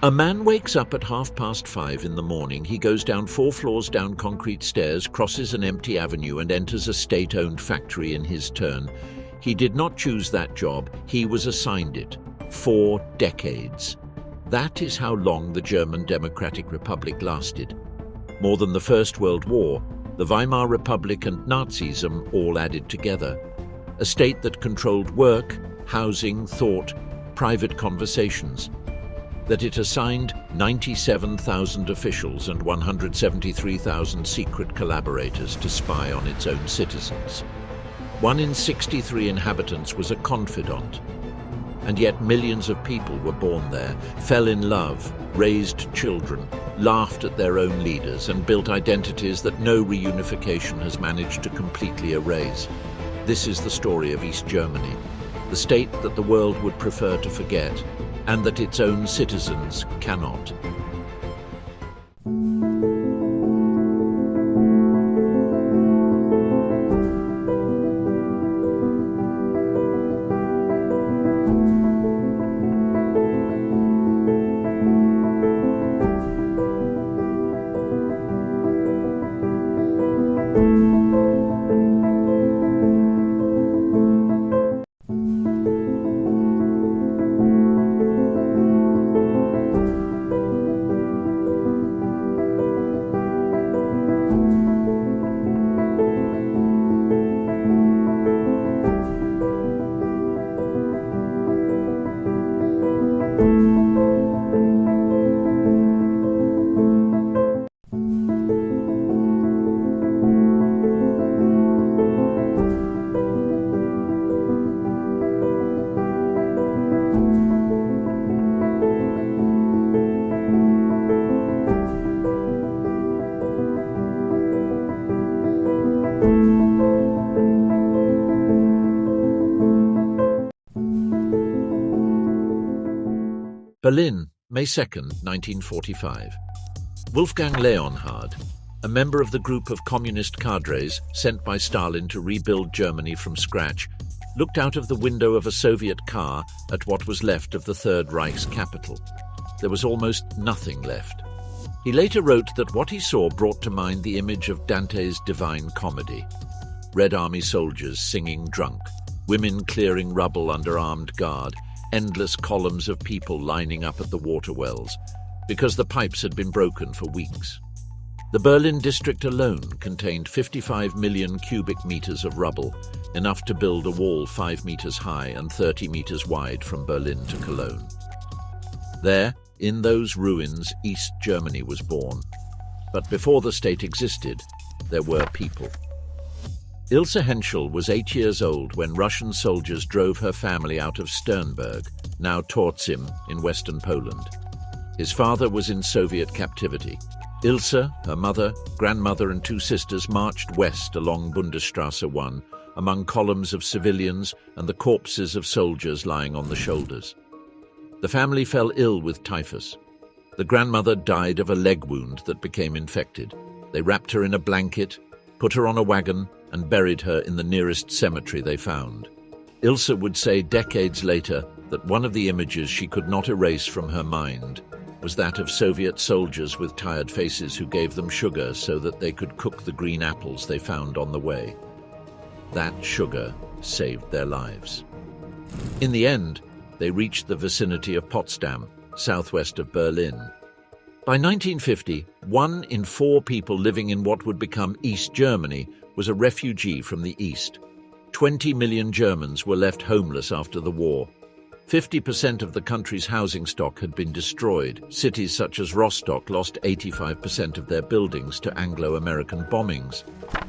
A man wakes up at 5:30 in the morning. He goes down 4 floors down concrete stairs, crosses an empty avenue and enters a state-owned factory in his turn. He did not choose that job, he was assigned it. 4 decades. That is how long the German Democratic Republic lasted. More than the First World War, the Weimar Republic and Nazism all added together. A state that controlled work, housing, thought, private conversations. That it assigned 97,000 officials and 173,000 secret collaborators to spy on its own citizens. 1 in 63 inhabitants was a confidant. And yet millions of people were born there, fell in love, raised children, laughed at their own leaders, and built identities that no reunification has managed to completely erase. This is the story of East Germany, the state that the world would prefer to forget, and that its own citizens cannot. Berlin, May 2nd, 1945. Wolfgang Leonhard, a member of the group of communist cadres sent by Stalin to rebuild Germany from scratch, looked out of the window of a Soviet car at what was left of the Third Reich's capital. There was almost nothing left. He later wrote that what he saw brought to mind the image of Dante's Divine Comedy. Red Army soldiers singing drunk, women clearing rubble under armed guard, endless columns of people lining up at the water wells, because the pipes had been broken for weeks. The Berlin district alone contained 55 million cubic meters of rubble, enough to build a wall 5 meters high and 30 meters wide from Berlin to Cologne. There, in those ruins, East Germany was born. But before the state existed, there were people. Ilse Henschel was 8 years old when Russian soldiers drove her family out of Sternberg, now Torzim, in western Poland. His father was in Soviet captivity. Ilse, her mother, grandmother and 2 sisters marched west along Bundesstraße 1, among columns of civilians and the corpses of soldiers lying on the shoulders. The family fell ill with typhus. The grandmother died of a leg wound that became infected. They wrapped her in a blanket, put her on a wagon, and buried her in the nearest cemetery they found. Ilse would say decades later that one of the images she could not erase from her mind was that of Soviet soldiers with tired faces who gave them sugar so that they could cook the green apples they found on the way. That sugar saved their lives. In the end, they reached the vicinity of Potsdam, southwest of Berlin. By 1950, 1 in 4 people living in what would become East Germany was a refugee from the East. 20 million Germans were left homeless after the war. 50% of the country's housing stock had been destroyed. Cities such as Rostock lost 85% of their buildings to Anglo-American bombings.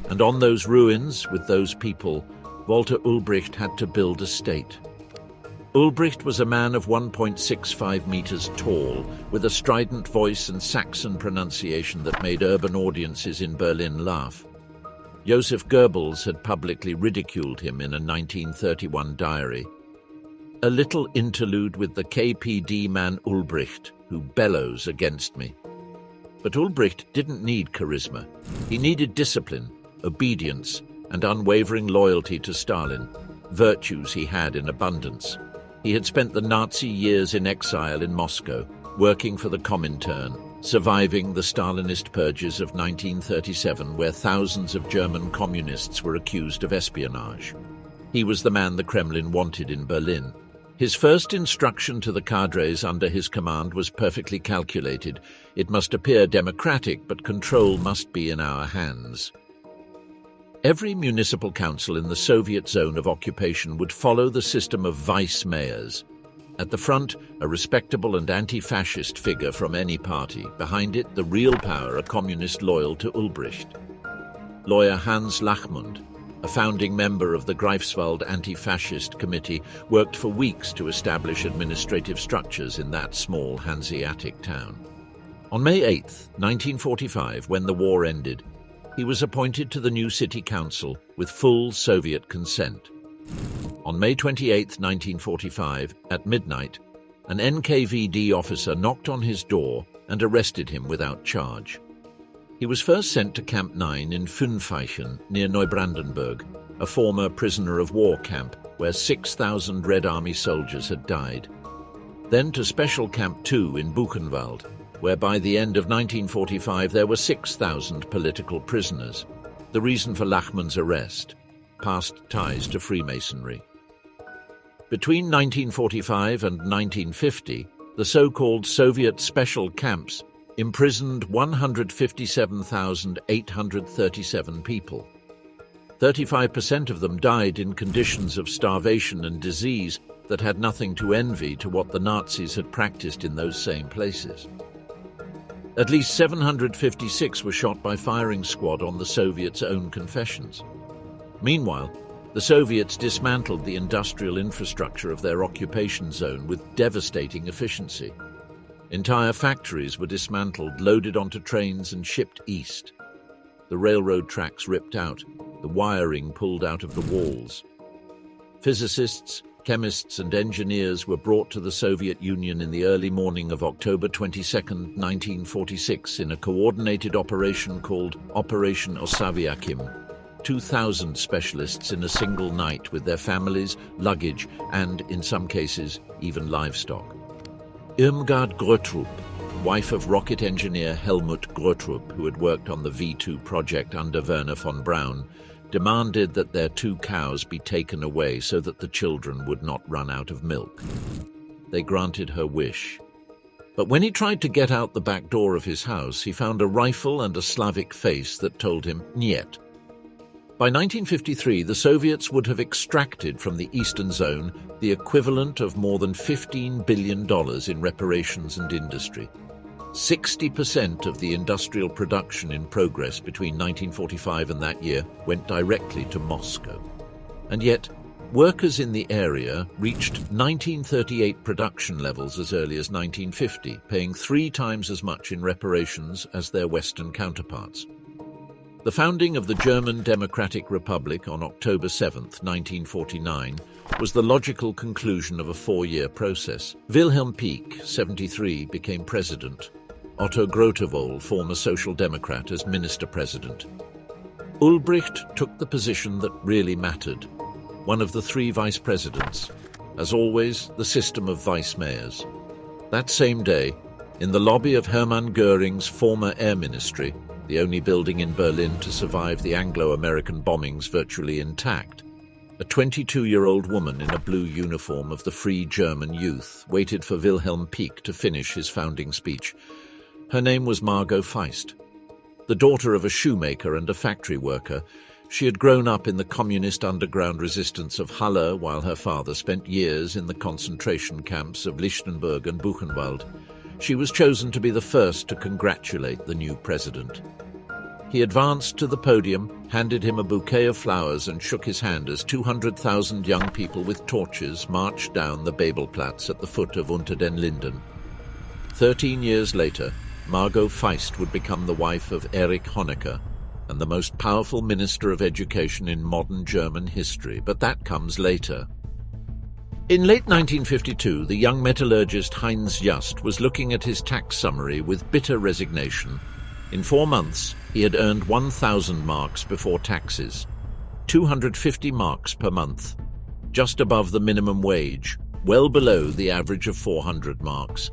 And on those ruins, with those people, Walter Ulbricht had to build a state. Ulbricht was a man of 1.65 meters tall, with a strident voice and Saxon pronunciation that made urban audiences in Berlin laugh. Joseph Goebbels had publicly ridiculed him in a 1931 diary. A little interlude with the KPD man Ulbricht, who bellows against me. But Ulbricht didn't need charisma. He needed discipline, obedience, and unwavering loyalty to Stalin, virtues he had in abundance. He had spent the Nazi years in exile in Moscow, working for the Comintern, surviving the Stalinist purges of 1937, where thousands of German communists were accused of espionage. He was the man the Kremlin wanted in Berlin. His first instruction to the cadres under his command was perfectly calculated. It must appear democratic, but control must be in our hands. Every municipal council in the Soviet zone of occupation would follow the system of vice-mayors. At the front, a respectable and anti-fascist figure from any party. Behind it, the real power, a communist loyal to Ulbricht. Lawyer Hans Lachmund, a founding member of the Greifswald Anti-Fascist Committee, worked for weeks to establish administrative structures in that small Hanseatic town. On May 8, 1945, when the war ended, he was appointed to the new city council with full Soviet consent. On May 28, 1945, at midnight, an NKVD officer knocked on his door and arrested him without charge. He was first sent to Camp 9 in Fünfeichen, near Neubrandenburg, a former prisoner of war camp where 6,000 Red Army soldiers had died. Then to Special Camp 2 in Buchenwald, where by the end of 1945 there were 6,000 political prisoners. The reason for Lachmann's arrest: past ties to Freemasonry. Between 1945 and 1950, the so-called Soviet special camps imprisoned 157,837 people. 35% of them died in conditions of starvation and disease that had nothing to envy to what the Nazis had practiced in those same places. At least 756 were shot by firing squad on the Soviets' own confessions. Meanwhile, the Soviets dismantled the industrial infrastructure of their occupation zone with devastating efficiency. Entire factories were dismantled, loaded onto trains and shipped east. The railroad tracks ripped out, the wiring pulled out of the walls. Physicists, chemists and engineers were brought to the Soviet Union in the early morning of October 22, 1946, in a coordinated operation called Operation Osaviakim. 2,000 specialists in a single night with their families, luggage and, in some cases, even livestock. Irmgard Grötrup, wife of rocket engineer Helmut Grötrup, who had worked on the V2 project under Werner von Braun, demanded that their 2 cows be taken away so that the children would not run out of milk. They granted her wish. But when he tried to get out the back door of his house, he found a rifle and a Slavic face that told him "Niet." By 1953, the Soviets would have extracted from the Eastern Zone the equivalent of more than $15 billion in reparations and industry. 60% of the industrial production in progress between 1945 and that year went directly to Moscow. And yet, workers in the area reached 1938 production levels as early as 1950, paying 3 times as much in reparations as their Western counterparts. The founding of the German Democratic Republic on October 7, 1949, was the logical conclusion of a 4-year process. Wilhelm Pieck, 73, became president. Otto Grotewohl, former Social Democrat, as minister-president. Ulbricht took the position that really mattered, one of the 3 vice-presidents. As always, the system of vice-mayors. That same day, in the lobby of Hermann Göring's former air ministry, the only building in Berlin to survive the Anglo-American bombings virtually intact, a 22-year-old woman in a blue uniform of the Free German Youth waited for Wilhelm Pieck to finish his founding speech. Her name was Margot Feist. The daughter of a shoemaker and a factory worker, she had grown up in the communist underground resistance of Halle, while her father spent years in the concentration camps of Lichtenberg and Buchenwald. She was chosen to be the first to congratulate the new president. He advanced to the podium, handed him a bouquet of flowers and shook his hand as 200,000 young people with torches marched down the Babelplatz at the foot of Unter den Linden. 13 years later, Margot Feist would become the wife of Erich Honecker and the most powerful minister of education in modern German history, but that comes later. In late 1952, the young metallurgist Heinz Just was looking at his tax summary with bitter resignation. In 4 months, he had earned 1,000 marks before taxes, 250 marks per month, just above the minimum wage, well below the average of 400 marks.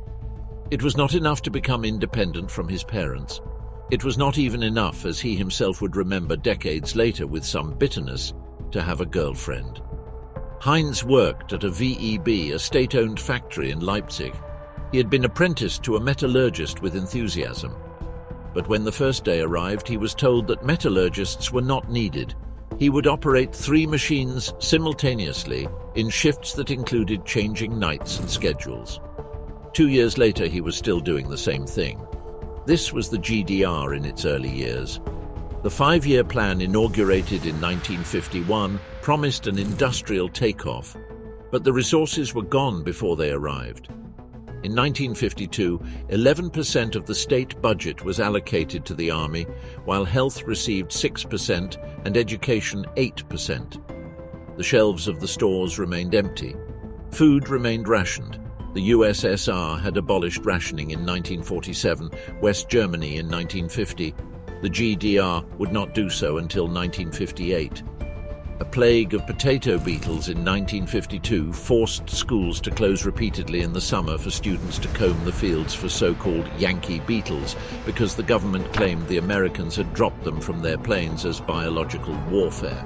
It was not enough to become independent from his parents. It was not even enough, as he himself would remember decades later with some bitterness, to have a girlfriend. Heinz worked at a VEB, a state-owned factory in Leipzig. He had been apprenticed to a metallurgist with enthusiasm. But when the first day arrived, he was told that metallurgists were not needed. He would operate 3 machines simultaneously in shifts that included changing nights and schedules. 2 years later, he was still doing the same thing. This was the GDR in its early years. The 5-year plan, inaugurated in 1951, promised an industrial takeoff, but the resources were gone before they arrived. In 1952, 11% of the state budget was allocated to the army, while health received 6% and education 8%. The shelves of the stores remained empty. Food remained rationed. The USSR had abolished rationing in 1947, West Germany in 1950. The GDR would not do so until 1958. A plague of potato beetles in 1952 forced schools to close repeatedly in the summer for students to comb the fields for so-called Yankee beetles, because the government claimed the Americans had dropped them from their planes as biological warfare.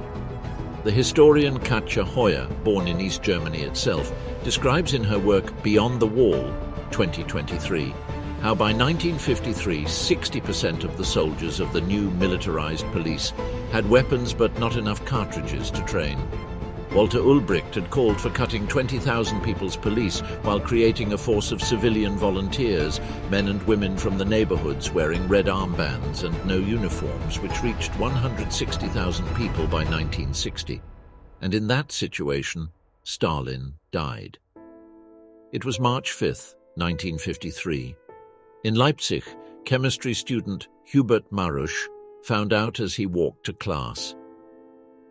The historian Katja Hoyer, born in East Germany itself, describes in her work Beyond the Wall, 2023, how by 1953, 60% of the soldiers of the new militarized police had weapons but not enough cartridges to train. Walter Ulbricht had called for cutting 20,000 people's police while creating a force of civilian volunteers, men and women from the neighborhoods wearing red armbands and no uniforms, which reached 160,000 people by 1960. And in that situation, Stalin died. It was March 5th, 1953. In Leipzig, chemistry student Hubert Marusch found out as he walked to class.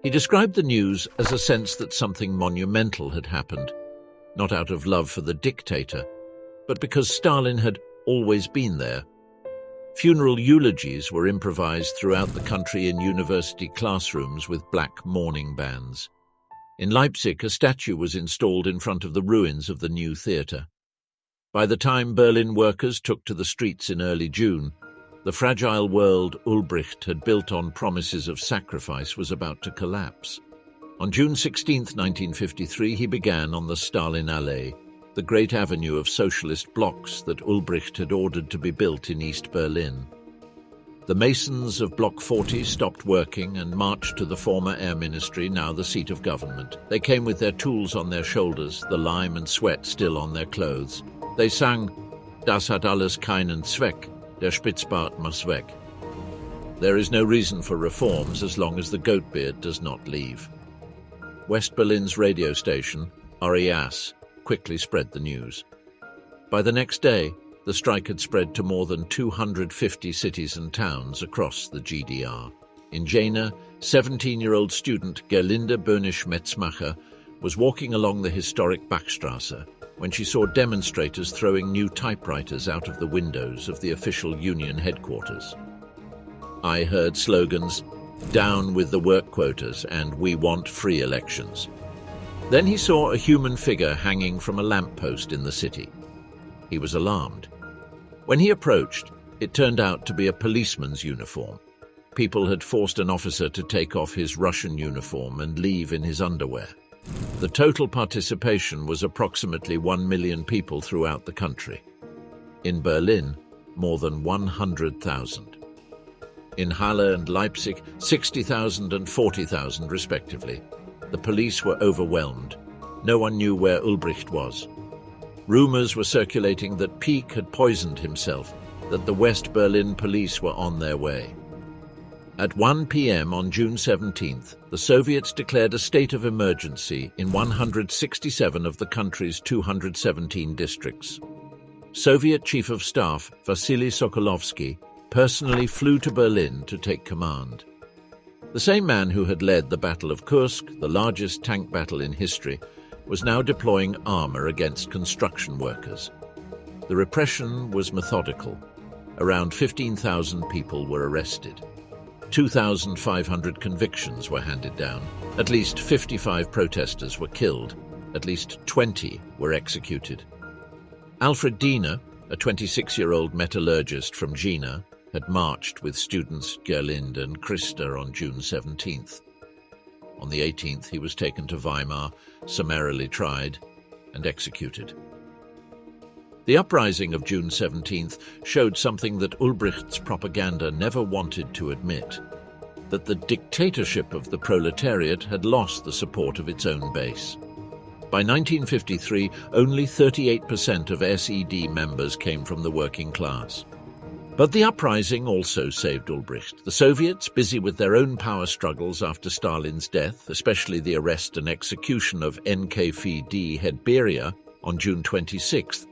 He described the news as a sense that something monumental had happened, not out of love for the dictator, but because Stalin had always been there. Funeral eulogies were improvised throughout the country in university classrooms with black mourning bands. In Leipzig, a statue was installed in front of the ruins of the new theatre. By the time Berlin workers took to the streets in early June, the fragile world Ulbricht had built on promises of sacrifice was about to collapse. On June 16, 1953, he began on the Stalinallee, the great avenue of socialist blocks that Ulbricht had ordered to be built in East Berlin. The masons of Block 40 stopped working and marched to the former Air Ministry, now the seat of government. They came with their tools on their shoulders, the lime and sweat still on their clothes. They sang, "Das hat alles keinen Zweck, der Spitzbart muss weg." There is no reason for reforms as long as the goatbeard does not leave. West Berlin's radio station, RAS, quickly spread the news. By the next day, the strike had spread to more than 250 cities and towns across the GDR. In Jena, 17-year-old student Gerlinde Böhnisch-Metzmacher was walking along the historic Bachstrasse when she saw demonstrators throwing new typewriters out of the windows of the official union headquarters. I heard slogans, "Down with the work quotas" and "We want free elections." Then he saw a human figure hanging from a lamppost in the city. He was alarmed. When he approached, it turned out to be a policeman's uniform. People had forced an officer to take off his Russian uniform and leave in his underwear. The total participation was approximately 1 million people throughout the country. In Berlin, more than 100,000. In Halle and Leipzig, 60,000 and 40,000 respectively. The police were overwhelmed. No one knew where Ulbricht was. Rumors were circulating that Pieck had poisoned himself, that the West Berlin police were on their way. At 1 p.m. on June 17th, the Soviets declared a state of emergency in 167 of the country's 217 districts. Soviet Chief of Staff Vasily Sokolovsky personally flew to Berlin to take command. The same man who had led the Battle of Kursk, the largest tank battle in history, was now deploying armor against construction workers. The repression was methodical. Around 15,000 people were arrested. 2,500 convictions were handed down. At least 55 protesters were killed. At least 20 were executed. Alfred Diener, a 26-year-old metallurgist from Jena, had marched with students Gerlinde and Christa on June 17th. On the 18th, he was taken to Weimar, summarily tried, and executed. The uprising of June 17th showed something that Ulbricht's propaganda never wanted to admit, that the dictatorship of the proletariat had lost the support of its own base. By 1953, only 38% of SED members came from the working class. But the uprising also saved Ulbricht. The Soviets, busy with their own power struggles after Stalin's death, especially the arrest and execution of NKVD head Beria on June 26th,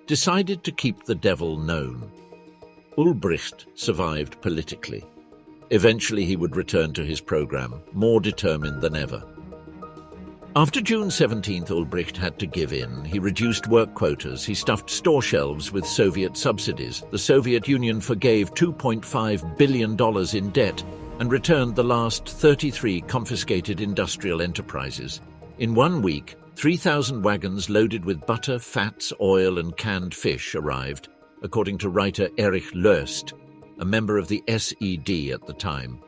decided to keep the devil known. Ulbricht survived politically. Eventually he would return to his program, more determined than ever. After June 17th, Ulbricht had to give in. He reduced work quotas, he stuffed store shelves with Soviet subsidies. The Soviet Union forgave $2.5 billion in debt and returned the last 33 confiscated industrial enterprises. In 1 week, 3,000 wagons loaded with butter, fats, oil and canned fish arrived, according to writer Erich Löst, a member of the SED at the time.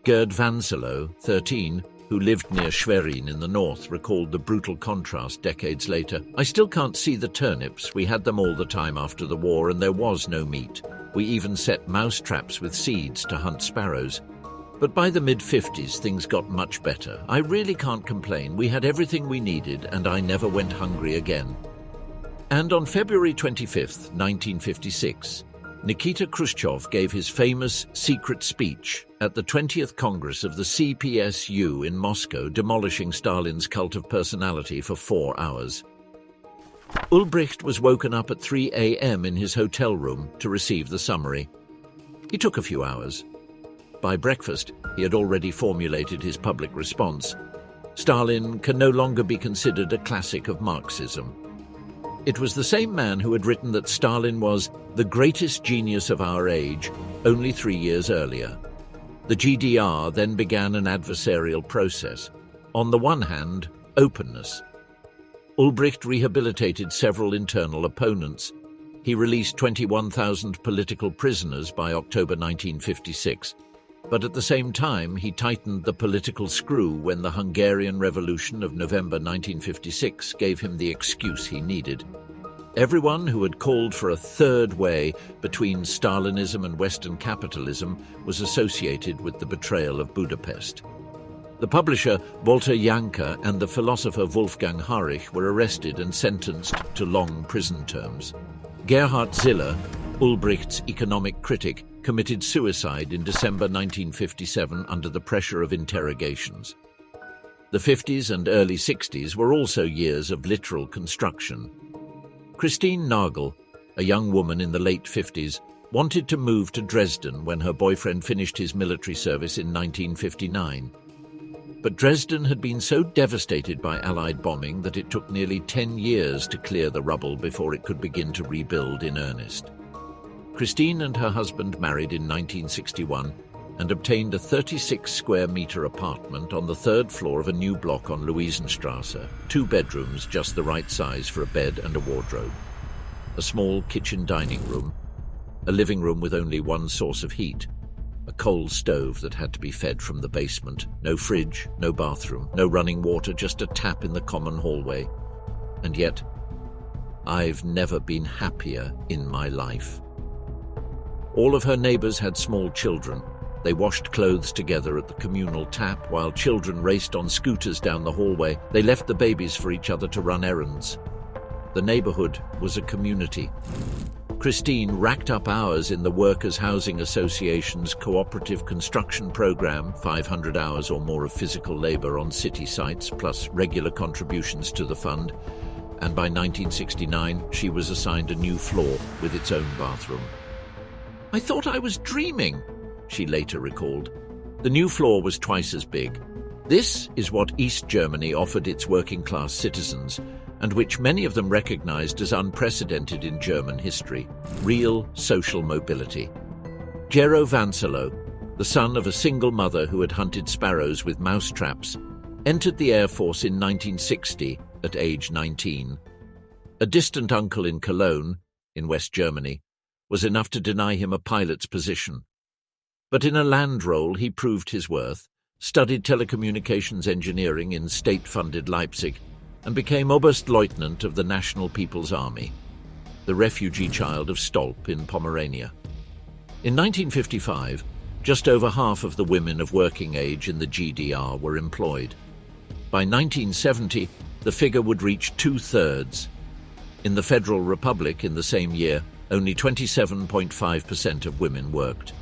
Gerd Vanselo, 13, who lived near Schwerin in the north, recalled the brutal contrast decades later. "I still can't see the turnips. We had them all the time after the war, and there was no meat. We even set mouse traps with seeds to hunt sparrows. But by the mid-50s, things got much better. I really can't complain. We had everything we needed, and I never went hungry again." And on February 25, 1956, Nikita Khrushchev gave his famous secret speech at the 20th Congress of the CPSU in Moscow, demolishing Stalin's cult of personality for 4 hours. Ulbricht was woken up at 3 a.m. in his hotel room to receive the summary. He took a few hours. By breakfast, he had already formulated his public response. Stalin can no longer be considered a classic of Marxism. It was the same man who had written that Stalin was the greatest genius of our age only 3 years earlier. The GDR then began an adversarial process. On the one hand, openness. Ulbricht rehabilitated several internal opponents. He released 21,000 political prisoners by October 1956. But at the same time, he tightened the political screw when the Hungarian Revolution of November 1956 gave him the excuse he needed. Everyone who had called for a third way between Stalinism and Western capitalism was associated with the betrayal of Budapest. The publisher Walter Janka and the philosopher Wolfgang Harich were arrested and sentenced to long prison terms. Gerhard Ziller, Ulbricht's economic critic, committed suicide in December 1957 under the pressure of interrogations. The 50s and early 60s were also years of literal construction. Christine Nagel, a young woman in the late 50s, wanted to move to Dresden when her boyfriend finished his military service in 1959. But Dresden had been so devastated by Allied bombing that it took nearly 10 years to clear the rubble before it could begin to rebuild in earnest. Christine and her husband married in 1961 and obtained a 36-square-meter apartment on the 3rd floor of a new block on Luisenstrasse, 2 bedrooms just the right size for a bed and a wardrobe, a small kitchen dining room, a living room with only one source of heat, a coal stove that had to be fed from the basement, no fridge, no bathroom, no running water, just a tap in the common hallway. And yet, I've never been happier in my life. All of her neighbors had small children. They washed clothes together at the communal tap while children raced on scooters down the hallway. They left the babies for each other to run errands. The neighborhood was a community. Christine racked up hours in the Workers' Housing Association's cooperative construction program, 500 hours or more of physical labor on city sites, plus regular contributions to the fund. And by 1969, she was assigned a new floor with its own bathroom. "I thought I was dreaming," she later recalled. The new floor was twice as big. This is what East Germany offered its working-class citizens, and which many of them recognized as unprecedented in German history: real social mobility. Gero Vanselo, the son of a single mother who had hunted sparrows with mouse traps, entered the Air Force in 1960 at age 19. A distant uncle in Cologne, in West Germany, was enough to deny him a pilot's position. But in a land role he proved his worth, studied telecommunications engineering in state-funded Leipzig, and became Oberstleutnant of the National People's Army, the refugee child of Stolp in Pomerania. In 1955, just over half of the women of working age in the GDR were employed. By 1970, the figure would reach 2/3. In the Federal Republic in the same year, only 27.5% of women worked.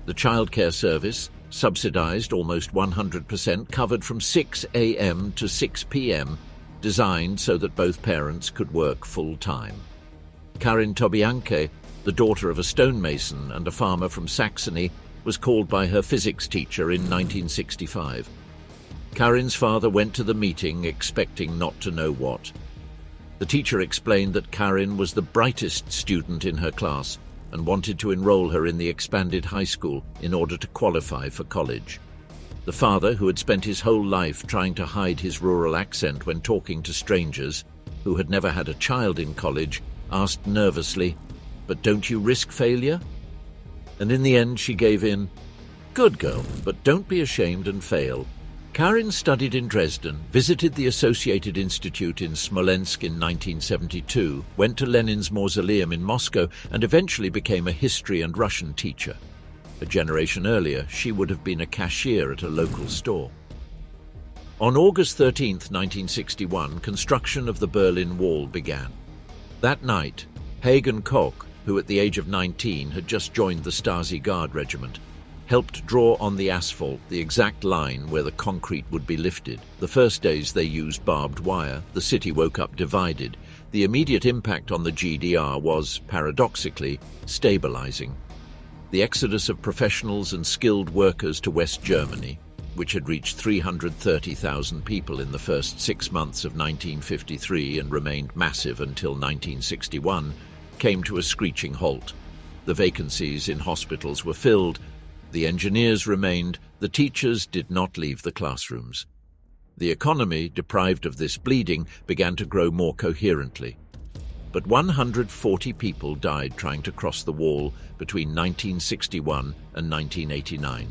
The childcare service, subsidized almost 100%, covered from 6 a.m. to 6 p.m., designed so that both parents could work full-time. Karin Tobianke, the daughter of a stonemason and a farmer from Saxony, was called by her physics teacher in 1965. Karin's father went to the meeting expecting not to know what. The teacher explained that Karin was the brightest student in her class and wanted to enroll her in the expanded high school in order to qualify for college. The father, who had spent his whole life trying to hide his rural accent when talking to strangers, who had never had a child in college, asked nervously, "But don't you risk failure?" And in the end she gave in. "Good girl, but don't be ashamed and fail." Karin studied in Dresden, visited the Associated Institute in Smolensk in 1972, went to Lenin's mausoleum in Moscow, and eventually became a history and Russian teacher. A generation earlier, she would have been a cashier at a local store. On August 13, 1961, construction of the Berlin Wall began. That night, Hagen Koch, who at the age of 19 had just joined the Stasi Guard regiment, helped draw on the asphalt the exact line where the concrete would be lifted. The first days they used barbed wire. The city woke up divided. The immediate impact on the GDR was, paradoxically, stabilizing. The exodus of professionals and skilled workers to West Germany, which had reached 330,000 people in the first 6 months of 1953 and remained massive until 1961, came to a screeching halt. The vacancies in hospitals were filled. The engineers remained. The teachers did not leave the classrooms. The economy, deprived of this bleeding, began to grow more coherently. But 140 people died trying to cross the wall between 1961 and 1989.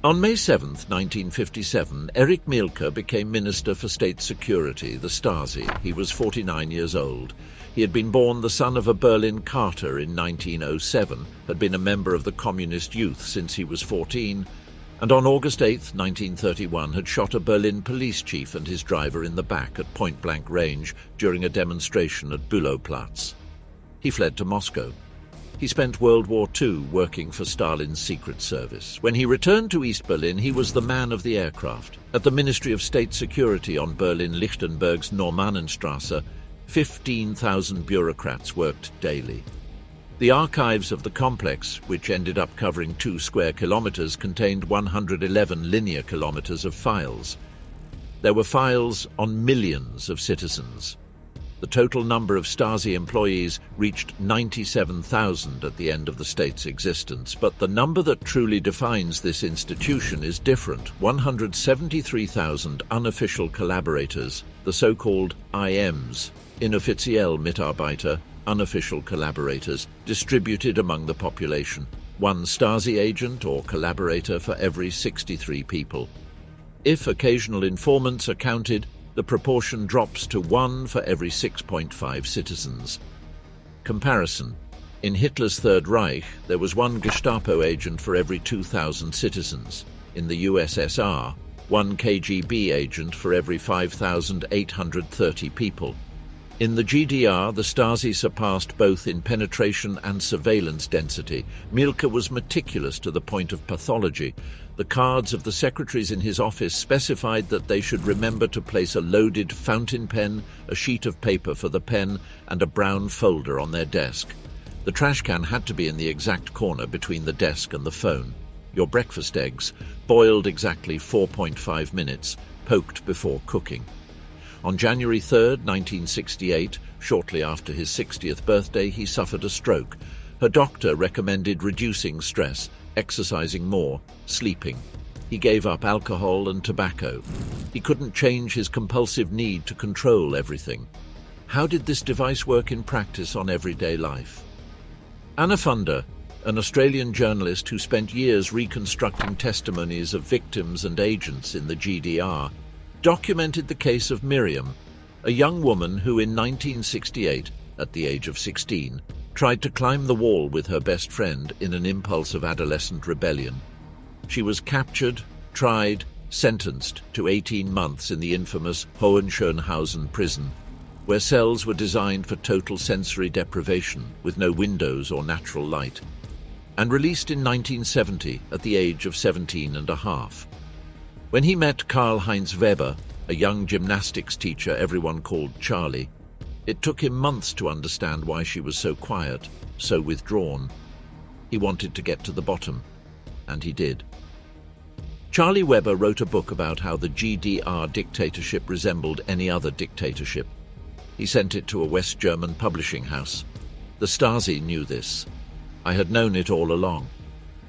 On May 7, 1957, Erich Mielke became Minister for State Security, the Stasi. He was 49 years old. He had been born the son of a Berlin carter in 1907, had been a member of the Communist Youth since he was 14, and on August 8, 1931, had shot a Berlin police chief and his driver in the back at point-blank range during a demonstration at Bülowplatz. He fled to Moscow. He spent World War II working for Stalin's secret service. When he returned to East Berlin, he was the man of the aircraft. At the Ministry of State Security on Berlin-Lichtenberg's Normannenstrasse, 15,000 bureaucrats worked daily. The archives of the complex, which ended up covering 2 square kilometers, contained 111 linear kilometers of files. There were files on millions of citizens. The total number of Stasi employees reached 97,000 at the end of the state's existence, but the number that truly defines this institution is different. 173,000 unofficial collaborators, the so-called IMs, inoffiziell Mitarbeiter, unofficial collaborators, distributed among the population, 1 Stasi agent or collaborator for every 63 people. If occasional informants are counted, the proportion drops to 1 for every 6.5 citizens. Comparison. In Hitler's Third Reich, there was 1 Gestapo agent for every 2,000 citizens. In the USSR, 1 KGB agent for every 5,830 people. In the GDR, the Stasi surpassed both in penetration and surveillance density. Mielke was meticulous to the point of pathology. The cards of the secretaries in his office specified that they should remember to place a loaded fountain pen, a sheet of paper for the pen, and a brown folder on their desk. The trash can had to be in the exact corner between the desk and the phone. Your breakfast eggs, boiled exactly 4.5 minutes, poked before cooking. On January 3, 1968, shortly after his 60th birthday, he suffered a stroke. Her doctor recommended reducing stress, exercising more, sleeping. He gave up alcohol and tobacco. He couldn't change his compulsive need to control everything. how did this device work in practice on everyday life? Anna Funder, an Australian journalist who spent years reconstructing testimonies of victims and agents in the GDR, documented the case of Miriam, a young woman who in 1968, at the age of 16, tried to climb the wall with her best friend in an impulse of adolescent rebellion. She was captured, tried, sentenced to 18 months in the infamous Hohenschönhausen prison, where cells were designed for total sensory deprivation with no windows or natural light, and released in 1970 at the age of 17 and a half. When he met Karl-Heinz Weber, a young gymnastics teacher everyone called Charlie, it took him months to understand why she was so quiet, so withdrawn. He wanted to get to the bottom, and he did. Charlie Weber wrote a book about how the GDR dictatorship resembled any other dictatorship. He sent it to a West German publishing house. The Stasi knew this. I had known it all along.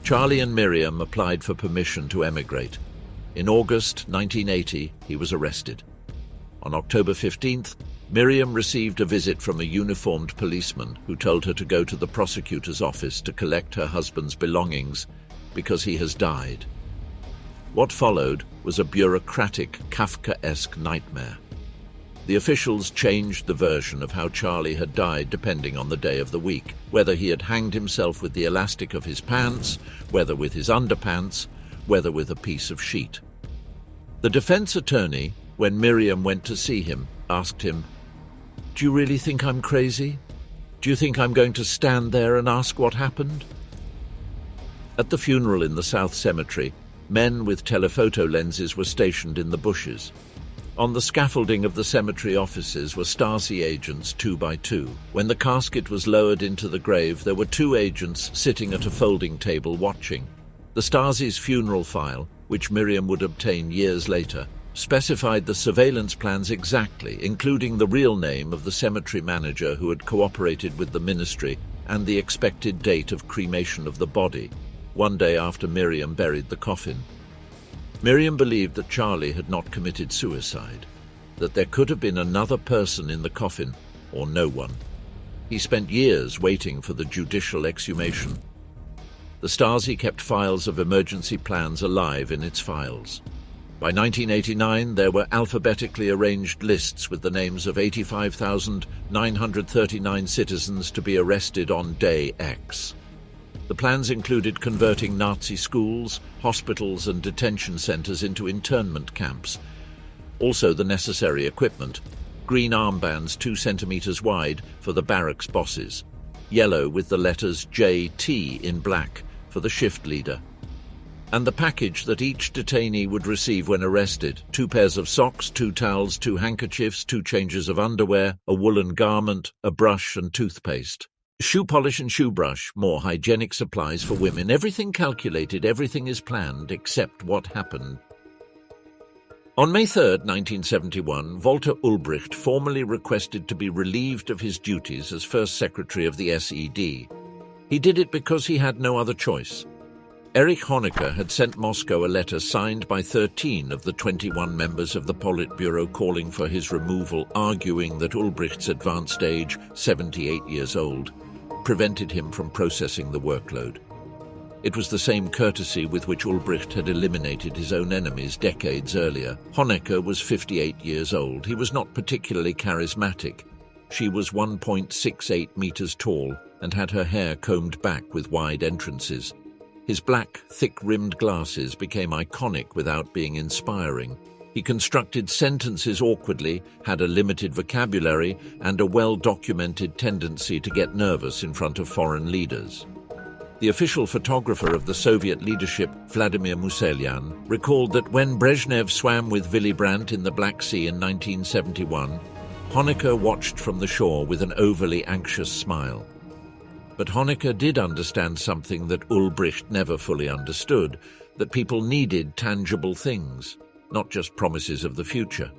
Charlie and Miriam applied for permission to emigrate. In August 1980, he was arrested. On October 15th, Miriam received a visit from a uniformed policeman who told her to go to the prosecutor's office to collect her husband's belongings because he has died. What followed was a bureaucratic, Kafkaesque nightmare. The officials changed the version of how Charlie had died depending on the day of the week, whether he had hanged himself with the elastic of his pants, whether with his underpants, whether with a piece of sheet. The defense attorney, when Miriam went to see him, asked him, "Do you really think I'm crazy? Do you think I'm going to stand there and ask what happened?" At the funeral in the South Cemetery, men with telephoto lenses were stationed in the bushes. On the scaffolding of the cemetery offices were Stasi agents 2 by 2. When the casket was lowered into the grave, there were 2 agents sitting at a folding table watching. The Stasi's funeral file, which Miriam would obtain years later, specified the surveillance plans exactly, including the real name of the cemetery manager who had cooperated with the ministry and the expected date of cremation of the body, one day after Miriam buried the coffin. Miriam believed that Charlie had not committed suicide, that there could have been another person in the coffin, or no one. He spent years waiting for the judicial exhumation. The Stasi kept files of emergency plans alive in its files. By 1989, there were alphabetically arranged lists with the names of 85,939 citizens to be arrested on Day X. The plans included converting Nazi schools, hospitals and detention centers into internment camps. Also the necessary equipment: green armbands 2 centimeters wide for the barracks bosses, yellow with the letters JT in black for the shift leader, and the package that each detainee would receive when arrested: 2 pairs of socks, 2 towels, 2 handkerchiefs, 2 changes of underwear, a woolen garment, a brush and toothpaste. Shoe polish and shoe brush, more hygienic supplies for women, everything calculated, everything is planned, except what happened. On May 3, 1971, Walter Ulbricht formally requested to be relieved of his duties as first secretary of the SED. He did it because he had no other choice. Erich Honecker had sent Moscow a letter signed by 13 of the 21 members of the Politburo calling for his removal, arguing that Ulbricht's advanced age, 78 years old, prevented him from processing the workload. It was the same courtesy with which Ulbricht had eliminated his own enemies decades earlier. Honecker was 58 years old. He was not particularly charismatic. She was 1.68 meters tall and had her hair combed back with wide entrances. His black, thick-rimmed glasses became iconic without being inspiring. He constructed sentences awkwardly, had a limited vocabulary, and a well-documented tendency to get nervous in front of foreign leaders. The official photographer of the Soviet leadership, Vladimir Muselyan, recalled that when Brezhnev swam with Willy Brandt in the Black Sea in 1971, Honecker watched from the shore with an overly anxious smile. But Honecker did understand something that Ulbricht never fully understood, that people needed tangible things, not just promises of the future.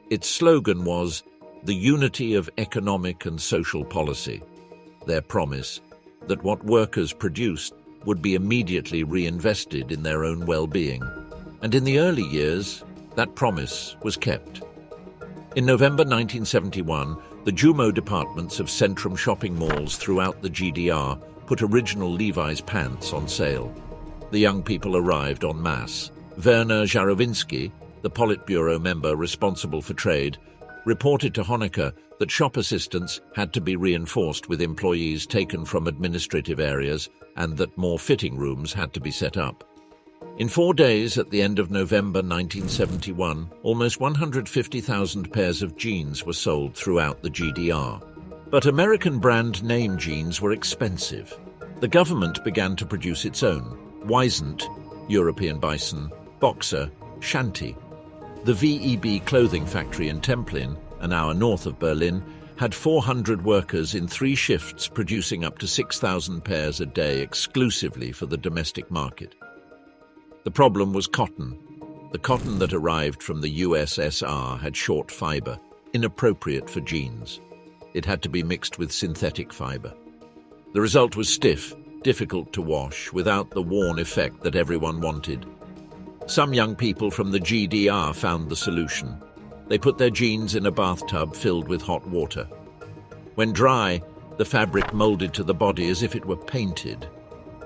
Its slogan was the unity of economic and social policy, their promise that what workers produced would be immediately reinvested in their own well-being. And in the early years, that promise was kept. In November 1971, The Jumo departments of Centrum shopping malls throughout the GDR put original Levi's pants on sale. The young people arrived en masse. Werner Jarowiński, the Politburo member responsible for trade, reported to Honecker that shop assistants had to be reinforced with employees taken from administrative areas and that more fitting rooms had to be set up. In 4 days, at the end of November 1971, almost 150,000 pairs of jeans were sold throughout the GDR. But American brand name jeans were expensive. The government began to produce its own: Wisent, European Bison, Boxer, Shanty. The VEB clothing factory in Templin, an hour north of Berlin, had 400 workers in 3 shifts producing up to 6,000 pairs a day exclusively for the domestic market. The problem was cotton. The cotton that arrived from the USSR had short fiber, inappropriate for jeans. It had to be mixed with synthetic fiber. The result was stiff, difficult to wash, without the worn effect that everyone wanted. Some young people from the GDR found the solution. They put their jeans in a bathtub filled with hot water. When dry, the fabric molded to the body as if it were painted.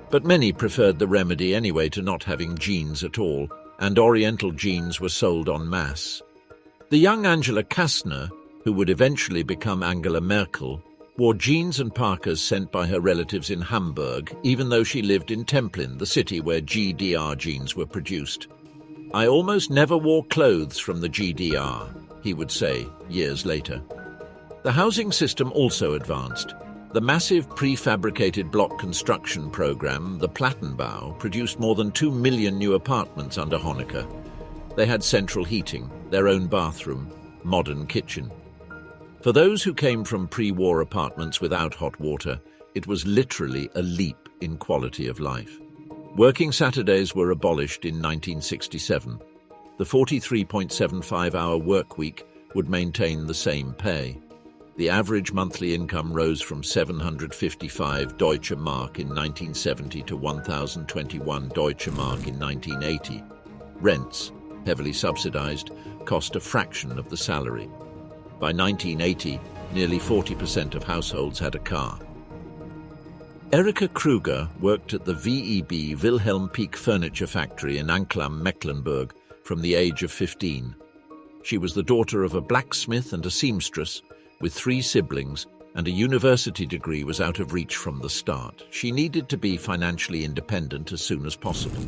But many preferred the remedy anyway to not having jeans at all, and Oriental jeans were sold en masse. The young Angela Kastner, who would eventually become Angela Merkel, wore jeans and parkas sent by her relatives in Hamburg, even though she lived in Templin, the city where GDR jeans were produced. "I almost never wore clothes from the GDR," he would say years later. The housing system also advanced. The massive prefabricated block construction program, the Plattenbau, produced more than 2 million new apartments under Honecker. They had central heating, their own bathroom, modern kitchen. For those who came from pre-war apartments without hot water, it was literally a leap in quality of life. Working Saturdays were abolished in 1967. The 43.75-hour work week would maintain the same pay. The average monthly income rose from 755 Deutsche Mark in 1970 to 1,021 Deutsche Mark in 1980. Rents, heavily subsidized, cost a fraction of the salary. By 1980, nearly 40% of households had a car. Erika Kruger worked at the VEB Wilhelm Pieck furniture factory in Anklam, Mecklenburg, from the age of 15. She was the daughter of a blacksmith and a seamstress, with 3 siblings, and a university degree was out of reach from the start. She needed to be financially independent as soon as possible.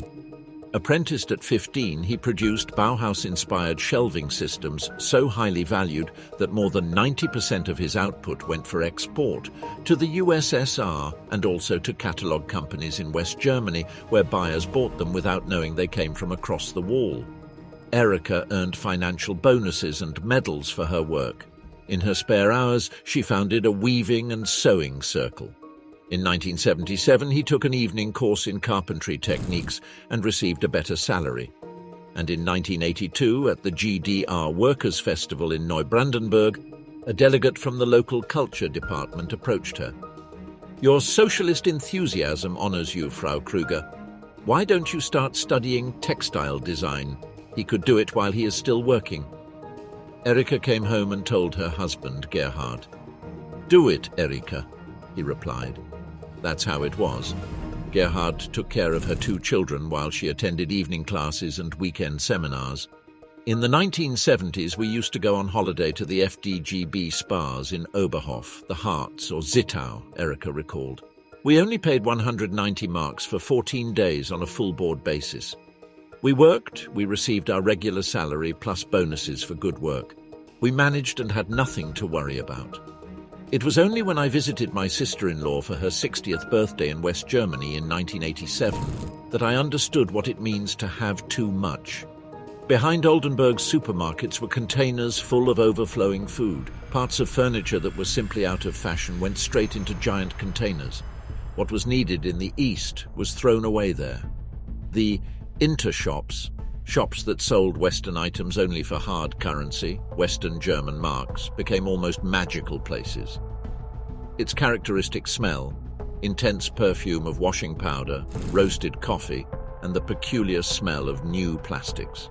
Apprenticed at 15, he produced Bauhaus-inspired shelving systems so highly valued that more than 90% of his output went for export to the USSR and also to catalogue companies in West Germany, where buyers bought them without knowing they came from across the wall. Erika earned financial bonuses and medals for her work. In her spare hours, she founded a weaving and sewing circle. In 1977, he took an evening course in carpentry techniques and received a better salary. And in 1982, at the GDR Workers' Festival in Neubrandenburg, a delegate from the local culture department approached her. "Your socialist enthusiasm honors you, Frau Kruger. Why don't you start studying textile design? He could do it while he is still working." Erika came home and told her husband, Gerhard. "Do it, Erika," he replied. That's how it was. Gerhard took care of her 2 children while she attended evening classes and weekend seminars. In the 1970s, we used to go on holiday to the FDGB spas in Oberhof, the Harz or Zittau, Erika recalled. We only paid 190 marks for 14 days on a full-board basis. We worked, we received our regular salary plus bonuses for good work. We managed and had nothing to worry about. It was only when I visited my sister-in-law for her 60th birthday in West Germany in 1987 that I understood what it means to have too much. Behind Oldenburg's supermarkets were containers full of overflowing food. Parts of furniture that were simply out of fashion went straight into giant containers. What was needed in the East was thrown away there. The intershops, shops that sold Western items only for hard currency, Western German marks, became almost magical places. Its characteristic smell, intense perfume of washing powder, roasted coffee, and the peculiar smell of new plastics.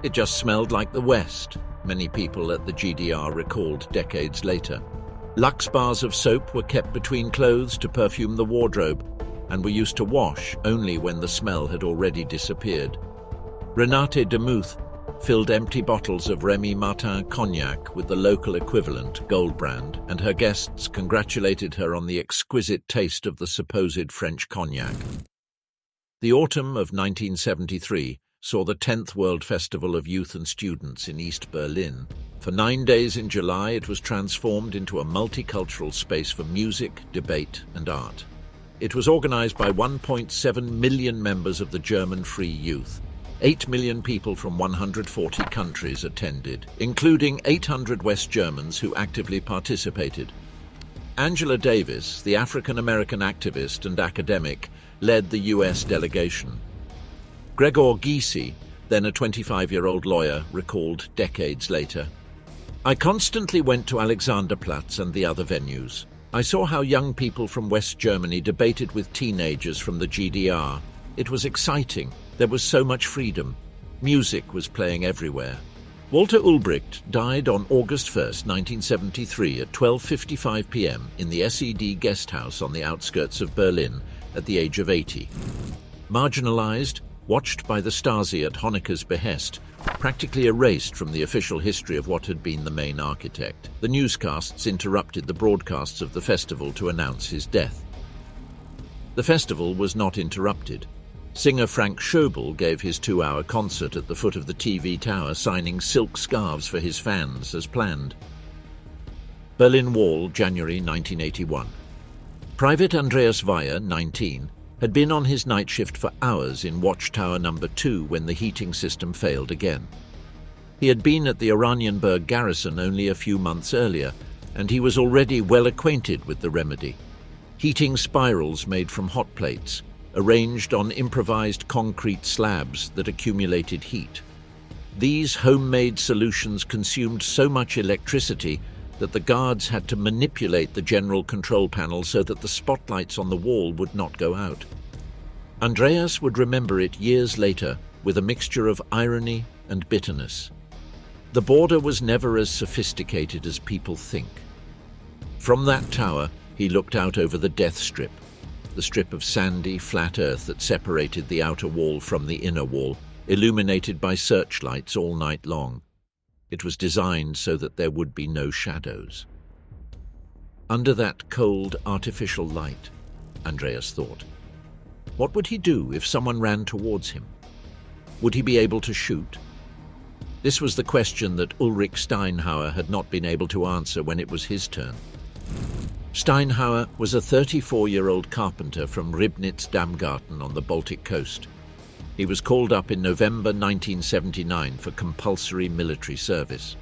It just smelled like the West, many people at the GDR recalled decades later. Lux bars of soap were kept between clothes to perfume the wardrobe and were used to wash only when the smell had already disappeared. Renate Demuth filled empty bottles of Remy Martin cognac with the local equivalent, Gold Brand, and her guests congratulated her on the exquisite taste of the supposed French cognac. The autumn of 1973 saw the 10th World Festival of Youth and Students in East Berlin. For 9 days in July, it was transformed into a multicultural space for music, debate, and art. It was organized by 1.7 million members of the German Free Youth. 8 million people from 140 countries attended, including 800 West Germans who actively participated. Angela Davis, the African-American activist and academic, led the US delegation. Gregor Gysi, then a 25-year-old lawyer, recalled decades later, "I constantly went to Alexanderplatz and the other venues. I saw how young people from West Germany debated with teenagers from the GDR. It was exciting. There was so much freedom. Music was playing everywhere." Walter Ulbricht died on August 1, 1973 at 12:55 p.m. in the SED guest house on the outskirts of Berlin at the age of 80. Marginalized, watched by the Stasi at Honecker's behest, practically erased from the official history of what had been the main architect. The newscasts interrupted the broadcasts of the festival to announce his death. The festival was not interrupted. Singer Frank Schöbel gave his 2-hour concert at the foot of the TV tower, signing silk scarves for his fans as planned. Berlin Wall, January 1981. Private Andreas Weyer, 19, had been on his night shift for hours in Watchtower number 2 when the heating system failed again. He had been at the Oranienburg garrison only a few months earlier, and he was already well acquainted with the remedy. Heating spirals made from hot plates, arranged on improvised concrete slabs that accumulated heat. These homemade solutions consumed so much electricity that the guards had to manipulate the general control panel so that the spotlights on the wall would not go out. Andreas would remember it years later with a mixture of irony and bitterness. The border was never as sophisticated as people think. From that tower, he looked out over the death strip, the strip of sandy, flat earth that separated the outer wall from the inner wall, illuminated by searchlights all night long. It was designed so that there would be no shadows. Under that cold, artificial light, Andreas thought, what would he do if someone ran towards him? Would he be able to shoot? This was the question that Ulrich Steinhauer had not been able to answer when it was his turn. Steinhauer was a 34-year-old carpenter from Ribnitz-Damgarten on the Baltic coast. He was called up in November 1979 for compulsory military service.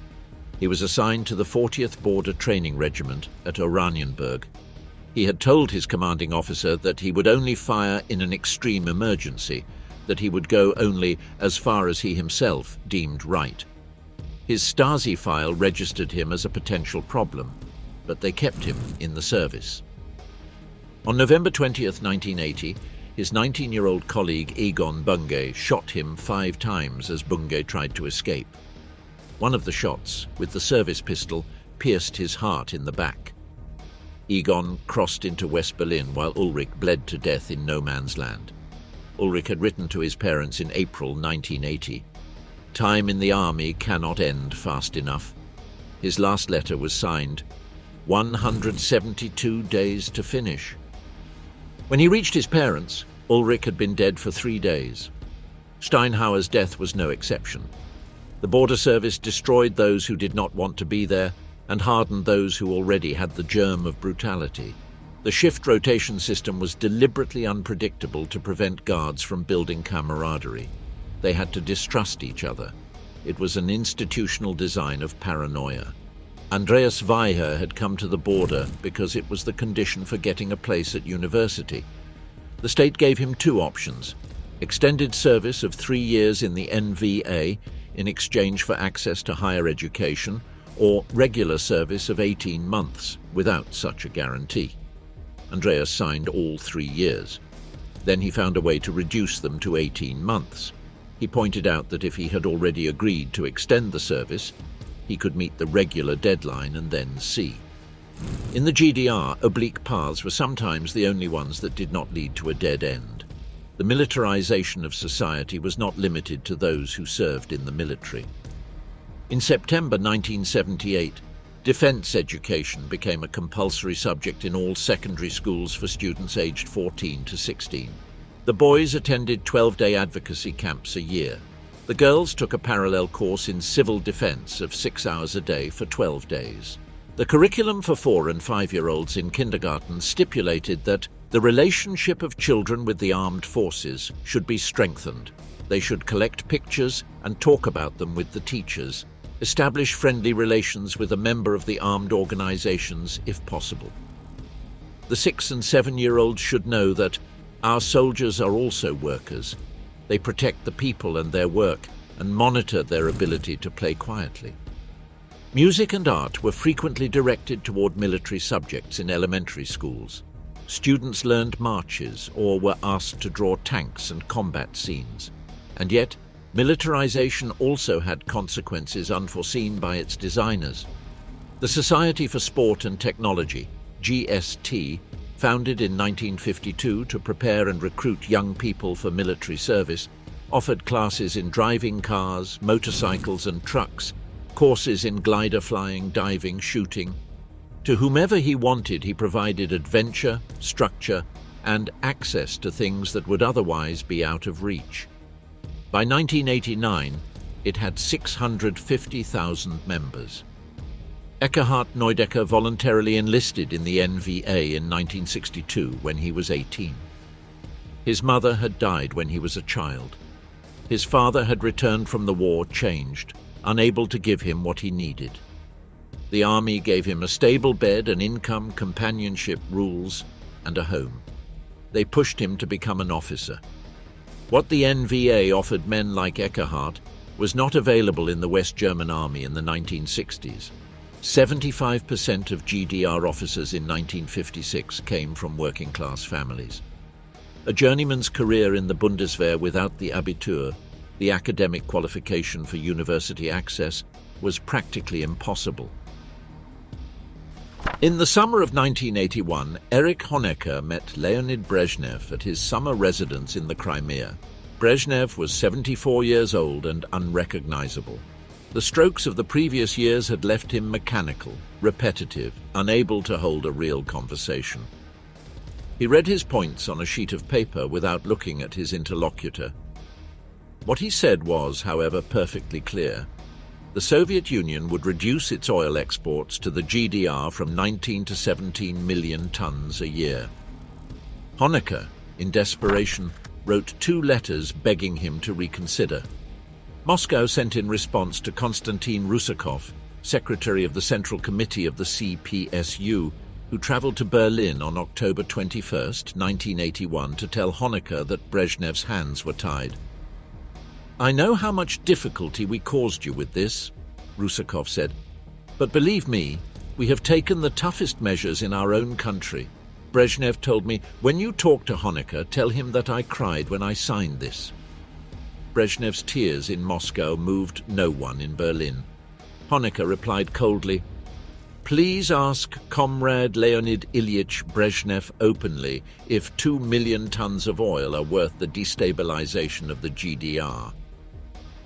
He was assigned to the 40th Border Training Regiment at Oranienburg. He had told his commanding officer that he would only fire in an extreme emergency, that he would go only as far as he himself deemed right. His Stasi file registered him as a potential problem, but they kept him in the service. On November 20th, 1980, his 19-year-old colleague Egon Bungay shot him 5 times as Bungay tried to escape. One of the shots, with the service pistol, pierced his heart in the back. Egon crossed into West Berlin while Ulrich bled to death in no man's land. Ulrich had written to his parents in April 1980. Time in the army cannot end fast enough. His last letter was signed, 172 days to finish. When he reached his parents, Ulrich had been dead for 3 days. Steinhauer's death was no exception. The border service destroyed those who did not want to be there and hardened those who already had the germ of brutality. The shift rotation system was deliberately unpredictable to prevent guards from building camaraderie. They had to distrust each other. It was an institutional design of paranoia. Andreas Weiher had come to the border because it was the condition for getting a place at university. The state gave him 2 options: extended service of 3 years in the NVA in exchange for access to higher education, or regular service of 18 months without such a guarantee. Andreas signed all 3 years. Then he found a way to reduce them to 18 months. He pointed out that if he had already agreed to extend the service, he could meet the regular deadline and then see. In the GDR, oblique paths were sometimes the only ones that did not lead to a dead end. The militarization of society was not limited to those who served in the military. In September 1978, defense education became a compulsory subject in all secondary schools for students aged 14 to 16. The boys attended 12-day advocacy camps a year. The girls took a parallel course in civil defense of 6 hours a day for 12 days. The curriculum for 4- and 5-year-olds in kindergarten stipulated that the relationship of children with the armed forces should be strengthened. They should collect pictures and talk about them with the teachers, establish friendly relations with a member of the armed organizations if possible. The 6- and 7-year-olds should know that our soldiers are also workers. They protect the people and their work and monitor their ability to play quietly. Music and art were frequently directed toward military subjects in elementary schools. Students learned marches or were asked to draw tanks and combat scenes. And yet, militarization also had consequences unforeseen by its designers. The Society for Sport and Technology, GST, founded in 1952 to prepare and recruit young people for military service, offered classes in driving cars, motorcycles and trucks, courses in glider flying, diving, shooting. To whomever he wanted, he provided adventure, structure, and access to things that would otherwise be out of reach. By 1989, it had 650,000 members. Eckhard Neudecker voluntarily enlisted in the NVA in 1962 when he was 18. His mother had died when he was a child. His father had returned from the war changed, unable to give him what he needed. The army gave him a stable bed, an income, companionship, rules, and a home. They pushed him to become an officer. What the NVA offered men like Eckhart was not available in the West German army in the 1960s. 75% of GDR officers in 1956 came from working-class families. A journeyman's career in the Bundeswehr without the Abitur, the academic qualification for university access, was practically impossible. In the summer of 1981, Erich Honecker met Leonid Brezhnev at his summer residence in the Crimea. Brezhnev was 74 years old and unrecognizable. The strokes of the previous years had left him mechanical, repetitive, unable to hold a real conversation. He read his points on a sheet of paper without looking at his interlocutor. What he said was, however, perfectly clear. The Soviet Union would reduce its oil exports to the GDR from 19 to 17 million tons a year. Honecker, in desperation, wrote 2 letters begging him to reconsider. Moscow sent in response to Konstantin Rusakov, secretary of the Central Committee of the CPSU, who traveled to Berlin on October 21, 1981, to tell Honecker that Brezhnev's hands were tied. "I know how much difficulty we caused you with this," Rusakov said, "but believe me, we have taken the toughest measures in our own country. Brezhnev told me, when you talk to Honecker, tell him that I cried when I signed this." Brezhnev's tears in Moscow moved no one in Berlin. Honecker replied coldly, "Please ask Comrade Leonid Ilyich Brezhnev openly if 2 million tons of oil are worth the destabilization of the GDR."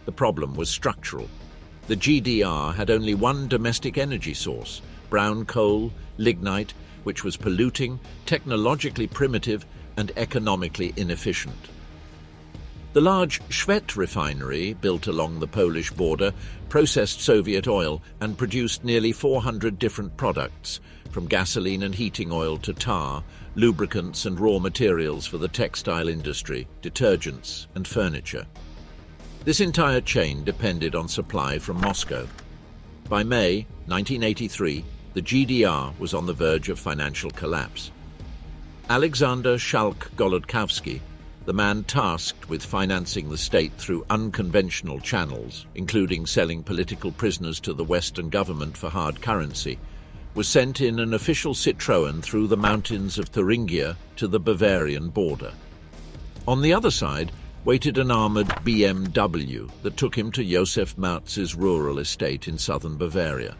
The problem was structural. The GDR had only one domestic energy source, brown coal, lignite, which was polluting, technologically primitive, and economically inefficient. The large Schwedt refinery, built along the Polish border, processed Soviet oil and produced nearly 400 different products, from gasoline and heating oil to tar, lubricants and raw materials for the textile industry, detergents and furniture. This entire chain depended on supply from Moscow. By May 1983, the GDR was on the verge of financial collapse. Alexander Schalk-Golodkowski, the man tasked with financing the state through unconventional channels, including selling political prisoners to the Western government for hard currency, was sent in an official Citroën through the mountains of Thuringia to the Bavarian border. On the other side, waited an armoured BMW that took him to Josef Mautz's rural estate in southern Bavaria.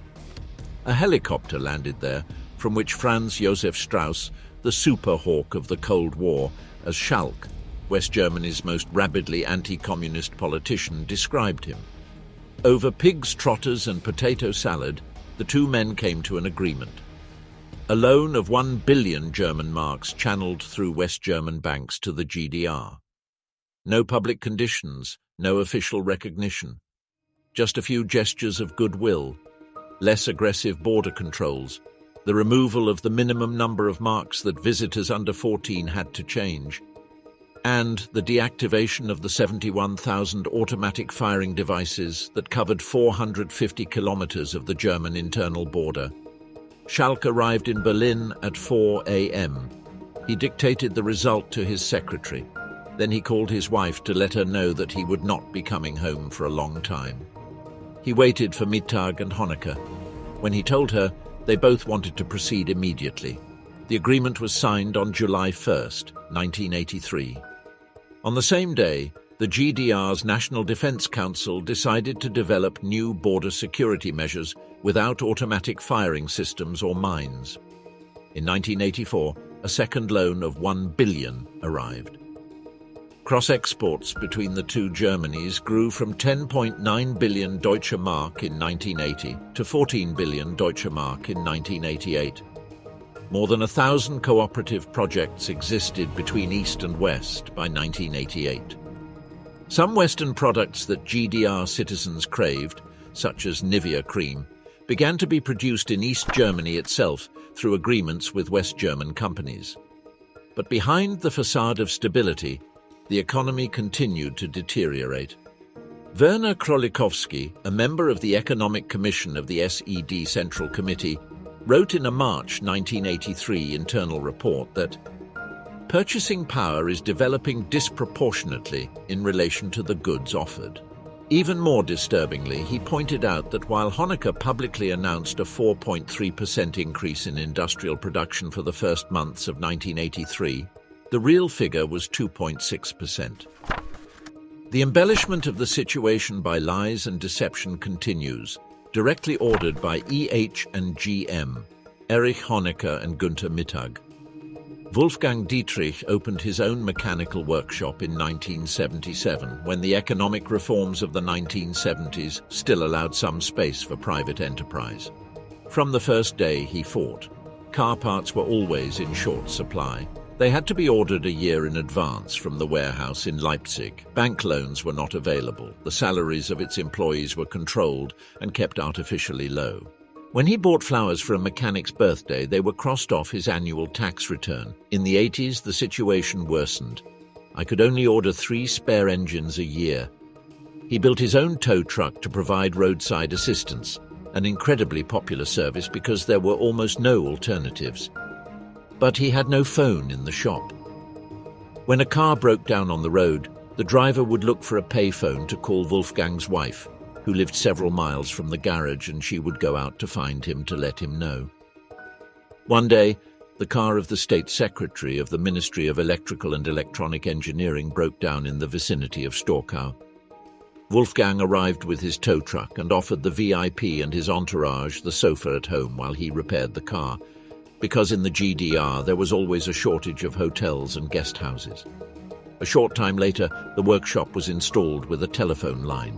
A helicopter landed there, from which Franz Josef Strauss, the super hawk of the Cold War, as Schalk, West Germany's most rabidly anti-communist politician, described him. Over pigs' trotters and potato salad, the two men came to an agreement. A loan of 1 billion German marks channeled through West German banks to the GDR. No public conditions, no official recognition. Just a few gestures of goodwill, less aggressive border controls, the removal of the minimum number of marks that visitors under 14 had to change, and the deactivation of the 71,000 automatic firing devices that covered 450 kilometers of the German internal border. Schalk arrived in Berlin at 4 a.m. He dictated the result to his secretary. Then he called his wife to let her know that he would not be coming home for a long time. He waited for Mittag and Honecker. When he told her, they both wanted to proceed immediately. The agreement was signed on July 1st, 1983. On the same day, the GDR's National Defense Council decided to develop new border security measures without automatic firing systems or mines. In 1984, a second loan of 1 billion arrived. Cross-exports between the two Germanys grew from 10.9 billion Deutsche Mark in 1980 to 14 billion Deutsche Mark in 1988. More than 1,000 cooperative projects existed between East and West by 1988. Some Western products that GDR citizens craved, such as Nivea cream, began to be produced in East Germany itself through agreements with West German companies. But behind the facade of stability, the economy continued to deteriorate. Werner Krolikowski, a member of the Economic Commission of the SED Central Committee, wrote in a March 1983 internal report that purchasing power is developing disproportionately in relation to the goods offered. Even more disturbingly, he pointed out that while Honecker publicly announced a 4.3% increase in industrial production for the first months of 1983, the real figure was 2.6%. The embellishment of the situation by lies and deception continues, directly ordered by EH and GM, Erich Honecker and Günther Mittag. Wolfgang Dietrich opened his own mechanical workshop in 1977, when the economic reforms of the 1970s still allowed some space for private enterprise. From the first day, he fought. Car parts were always in short supply. They had to be ordered a year in advance from the warehouse in Leipzig. Bank loans were not available. The salaries of its employees were controlled and kept artificially low. When he bought flowers for a mechanic's birthday, they were crossed off his annual tax return. In the 80s, the situation worsened. I could only order 3 spare engines a year. He built his own tow truck to provide roadside assistance, an incredibly popular service because there were almost no alternatives. But he had no phone in the shop. When a car broke down on the road, the driver would look for a payphone to call Wolfgang's wife, who lived several miles from the garage, and she would go out to find him to let him know. One day, the car of the State Secretary of the Ministry of Electrical and Electronic Engineering broke down in the vicinity of Storkow. Wolfgang arrived with his tow truck and offered the VIP and his entourage the sofa at home while he repaired the car, because in the GDR there was always a shortage of hotels and guest houses. A short time later, the workshop was installed with a telephone line.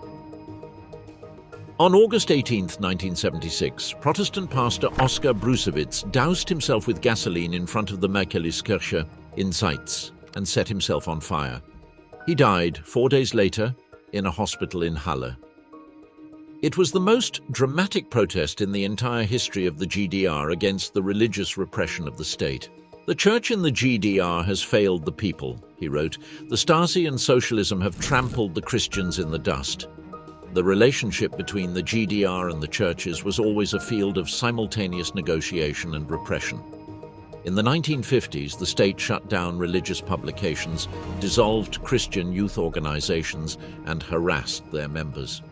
On August 18, 1976, Protestant pastor Oskar Brusewitz doused himself with gasoline in front of the Michaeliskirche in Zeitz and set himself on fire. He died 4 days later in a hospital in Halle. It was the most dramatic protest in the entire history of the GDR against the religious repression of the state. The church in the GDR has failed the people, he wrote. The Stasi and socialism have trampled the Christians in the dust. The relationship between the GDR and the churches was always a field of simultaneous negotiation and repression. In the 1950s, the state shut down religious publications, dissolved Christian youth organizations, and harassed their members.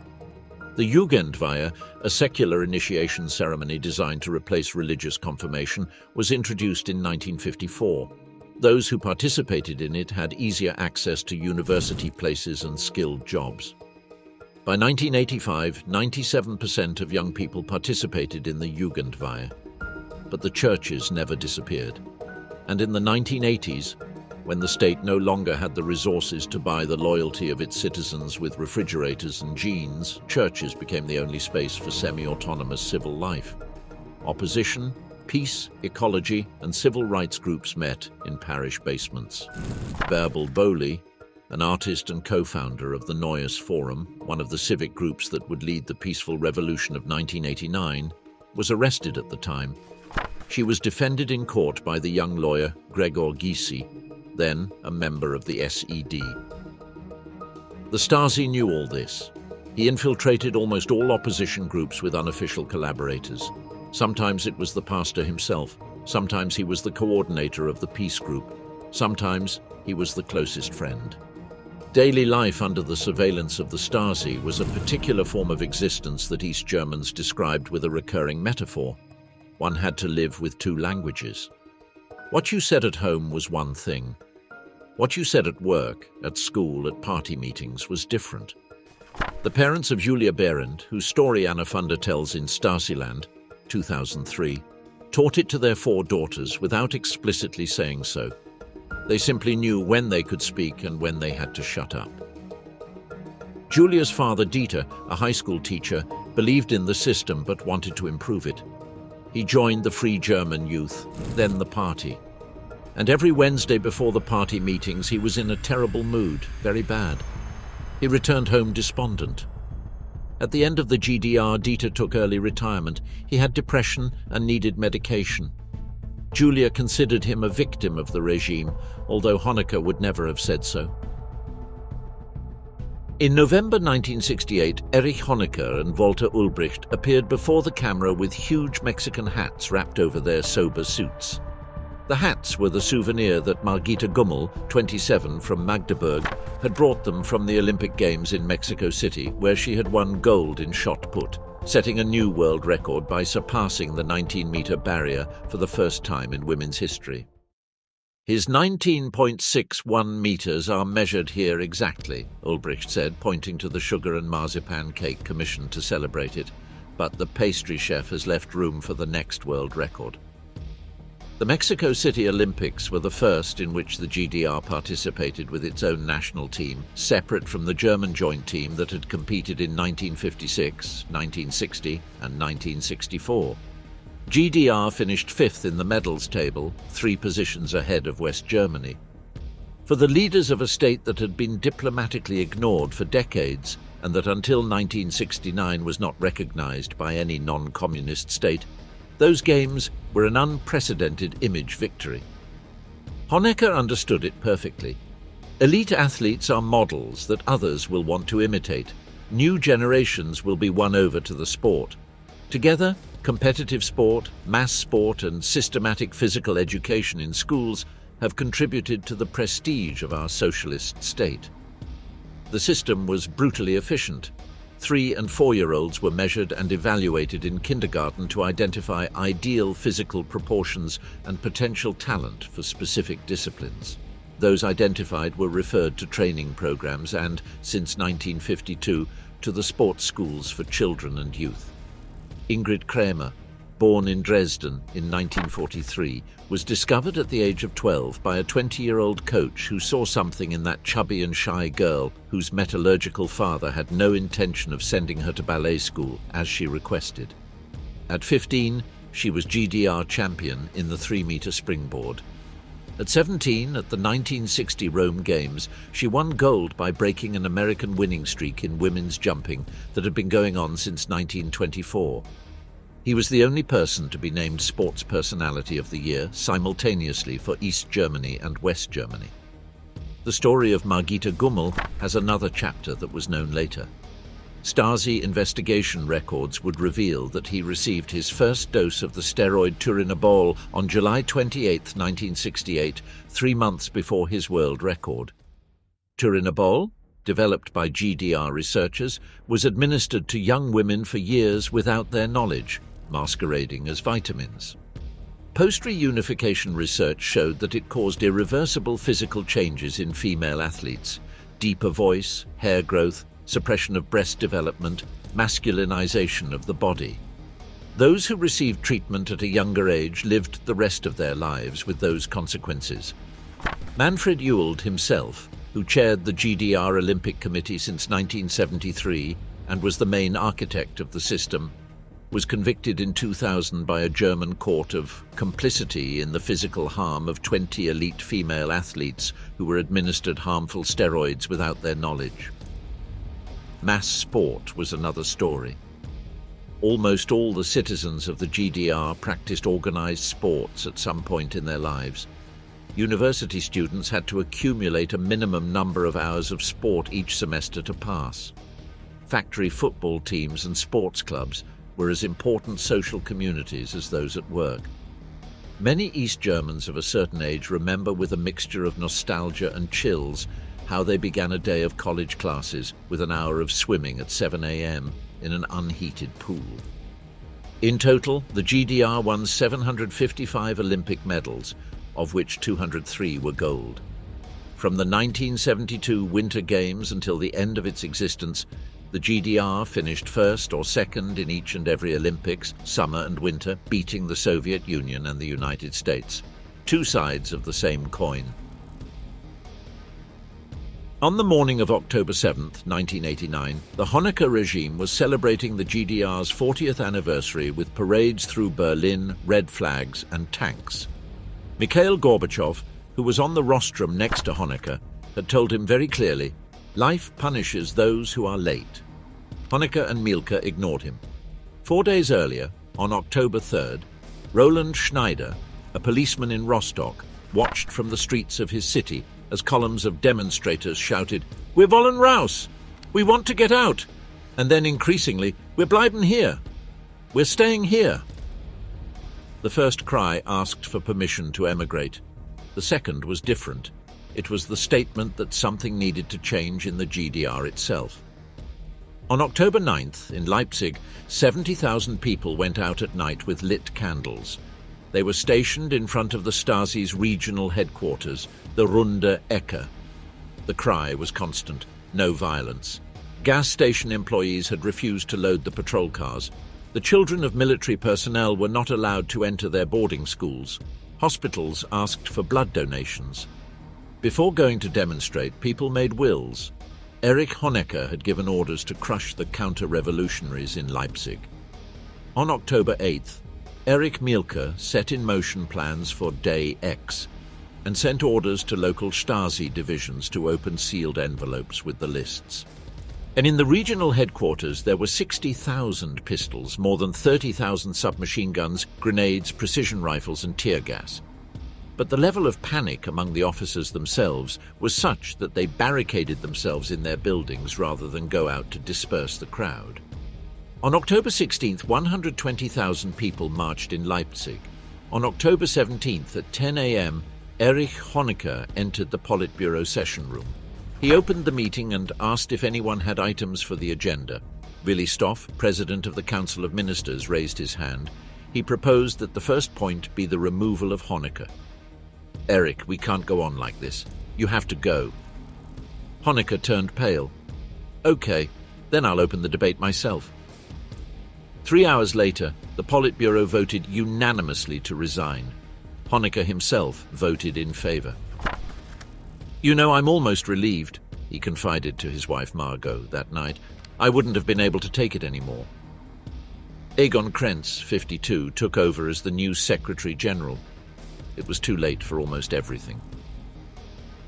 The Jugendweihe, a secular initiation ceremony designed to replace religious confirmation, was introduced in 1954. Those who participated in it had easier access to university places and skilled jobs. By 1985, 97% of young people participated in the Jugendweihe. But the churches never disappeared. And in the 1980s, when the state no longer had the resources to buy the loyalty of its citizens with refrigerators and jeans, churches became the only space for semi-autonomous civil life. Opposition, peace, ecology, and civil rights groups met in parish basements. Verbal Bowley, an artist and co-founder of the Neues Forum, one of the civic groups that would lead the peaceful revolution of 1989, was arrested at the time. She was defended in court by the young lawyer Gregor Gysi, then a member of the SED. The Stasi knew all this. He infiltrated almost all opposition groups with unofficial collaborators. Sometimes it was the pastor himself. Sometimes he was the coordinator of the peace group. Sometimes he was the closest friend. Daily life under the surveillance of the Stasi was a particular form of existence that East Germans described with a recurring metaphor. One had to live with two languages. What you said at home was one thing. What you said at work, at school, at party meetings was different. The parents of Julia Behrendt, whose story Anna Funder tells in Stasiland, 2003, taught it to their 4 daughters without explicitly saying so. They simply knew when they could speak and when they had to shut up. Julia's father, Dieter, a high school teacher, believed in the system but wanted to improve it. He joined the Free German Youth, then the party. And every Wednesday before the party meetings, he was in a terrible mood, very bad. He returned home despondent. At the end of the GDR, Dieter took early retirement. He had depression and needed medication. Julia considered him a victim of the regime, although Honecker would never have said so. In November 1968, Erich Honecker and Walter Ulbricht appeared before the camera with huge Mexican hats wrapped over their sober suits. The hats were the souvenir that Margita Gummel, 27, from Magdeburg, had brought them from the Olympic Games in Mexico City, where she had won gold in shot put, setting a new world record by surpassing the 19-meter barrier for the first time in women's history. His 19.61 meters are measured here exactly, Ulbricht said, pointing to the sugar and marzipan cake commissioned to celebrate it, but the pastry chef has left room for the next world record. The Mexico City Olympics were the first in which the GDR participated with its own national team, separate from the German joint team that had competed in 1956, 1960 and 1964. GDR finished 5th in the medals table, 3 positions ahead of West Germany. For the leaders of a state that had been diplomatically ignored for decades and that until 1969 was not recognized by any non-communist state, those games were an unprecedented image victory. Honecker understood it perfectly. Elite athletes are models that others will want to imitate. New generations will be won over to the sport. Together, competitive sport, mass sport, and systematic physical education in schools have contributed to the prestige of our socialist state. The system was brutally efficient. 3- and 4-year-olds were measured and evaluated in kindergarten to identify ideal physical proportions and potential talent for specific disciplines. Those identified were referred to training programs and, since 1952, to the sports schools for children and youth. Ingrid Kramer, born in Dresden in 1943, was discovered at the age of 12 by a 20-year-old coach who saw something in that chubby and shy girl whose metallurgical father had no intention of sending her to ballet school, as she requested. At 15, she was GDR champion in the 3-meter springboard. At 17, at the 1960 Rome Games, she won gold by breaking an American winning streak in women's jumping that had been going on since 1924. He was the only person to be named Sports Personality of the Year simultaneously for East Germany and West Germany. The story of Margita Gummel has another chapter that was known later. Stasi investigation records would reveal that he received his first dose of the steroid turinabol on July 28, 1968, 3 months before his world record. Turinabol, developed by GDR researchers, was administered to young women for years without their knowledge, masquerading as vitamins. Post-reunification research showed that it caused irreversible physical changes in female athletes: deeper voice, hair growth, suppression of breast development, masculinization of the body. Those who received treatment at a younger age lived the rest of their lives with those consequences. Manfred Ewald himself, who chaired the GDR Olympic Committee since 1973 and was the main architect of the system, was convicted in 2000 by a German court of complicity in the physical harm of 20 elite female athletes who were administered harmful steroids without their knowledge. Mass sport was another story. Almost all the citizens of the GDR practiced organized sports at some point in their lives. University students had to accumulate a minimum number of hours of sport each semester to pass. Factory football teams and sports clubs were as important social communities as those at work. Many East Germans of a certain age remember with a mixture of nostalgia and chills how they began a day of college classes with an hour of swimming at 7 a.m. in an unheated pool. In total, the GDR won 755 Olympic medals, of which 203 were gold. From the 1972 Winter Games until the end of its existence, the GDR finished first or second in each and every Olympics, summer and winter, beating the Soviet Union and the United States. Two sides of the same coin. On the morning of October 7, 1989, the Honecker regime was celebrating the GDR's 40th anniversary with parades through Berlin, red flags and tanks. Mikhail Gorbachev, who was on the rostrum next to Honecker, had told him very clearly, "Life punishes those who are late." Honecker and Mielke ignored him. 4 days earlier, on October 3rd, Roland Schneider, a policeman in Rostock, watched from the streets of his city as columns of demonstrators shouted, "Wir wollen raus! We want to get out!" And then increasingly, "Wir bleiben hier! We're staying here!" The first cry asked for permission to emigrate. The second was different. It was the statement that something needed to change in the GDR itself. On October 9th, in Leipzig, 70,000 people went out at night with lit candles. They were stationed in front of the Stasi's regional headquarters, the Runde Ecke. The cry was constant: no violence. Gas station employees had refused to load the patrol cars. The children of military personnel were not allowed to enter their boarding schools. Hospitals asked for blood donations. Before going to demonstrate, people made wills. Erich Honecker had given orders to crush the counter-revolutionaries in Leipzig. On October 8th, Erich Mielke set in motion plans for Day X and sent orders to local Stasi divisions to open sealed envelopes with the lists. And in the regional headquarters there were 60,000 pistols, more than 30,000 submachine guns, grenades, precision rifles and tear gas. But the level of panic among the officers themselves was such that they barricaded themselves in their buildings rather than go out to disperse the crowd. On October 16th, 120,000 people marched in Leipzig. On October 17th at 10 a.m., Erich Honecker entered the Politburo session room. He opened the meeting and asked if anyone had items for the agenda. Willi Stoff, president of the Council of Ministers, raised his hand. He proposed that the first point be the removal of Honecker. "Erich, we can't go on like this. You have to go." Honecker turned pale. "Okay, then I'll open the debate myself." 3 hours later, the Politburo voted unanimously to resign. Honecker himself voted in favor. "You know, I'm almost relieved," he confided to his wife Margot that night. "I wouldn't have been able to take it anymore." Egon Krenz, 52, took over as the new Secretary General. It was too late for almost everything.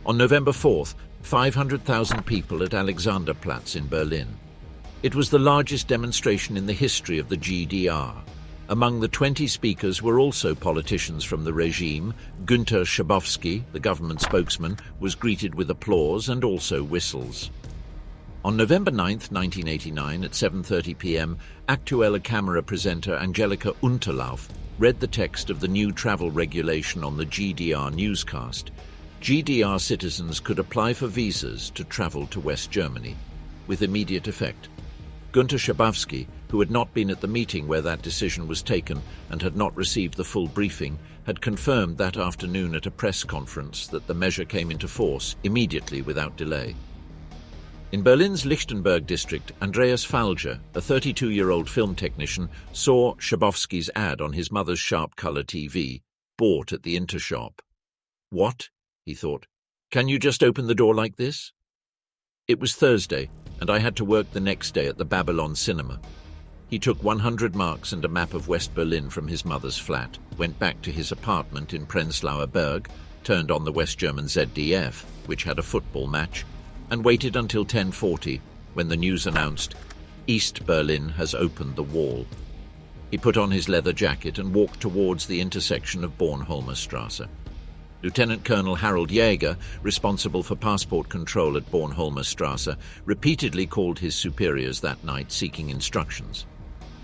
On November 4th, 500,000 people at Alexanderplatz in Berlin. It was the largest demonstration in the history of the GDR. Among the 20 speakers were also politicians from the regime. Günter Schabowski, the government spokesman, was greeted with applause and also whistles. On November 9th, 1989, at 7:30 p.m., Aktuelle Camera presenter Angelika Unterlauf read the text of the new travel regulation on the GDR newscast. GDR citizens could apply for visas to travel to West Germany, with immediate effect. Günter Schabowski, who had not been at the meeting where that decision was taken and had not received the full briefing, had confirmed that afternoon at a press conference that the measure came into force immediately without delay. In Berlin's Lichtenberg district, Andreas Falger, a 32-year-old film technician, saw Schabowski's ad on his mother's sharp-color TV, bought at the Intershop. "What?" he thought. "Can you just open the door like this?" It was Thursday, and I had to work the next day at the Babylon Cinema. He took 100 marks and a map of West Berlin from his mother's flat, went back to his apartment in Prenzlauer Berg, turned on the West German ZDF, which had a football match, and waited until 10:40, when the news announced, "East Berlin has opened the wall." He put on his leather jacket and walked towards the intersection of Bornholmer Strasse. Lieutenant Colonel Harold Jäger, responsible for passport control at Bornholmer Strasse, repeatedly called his superiors that night seeking instructions.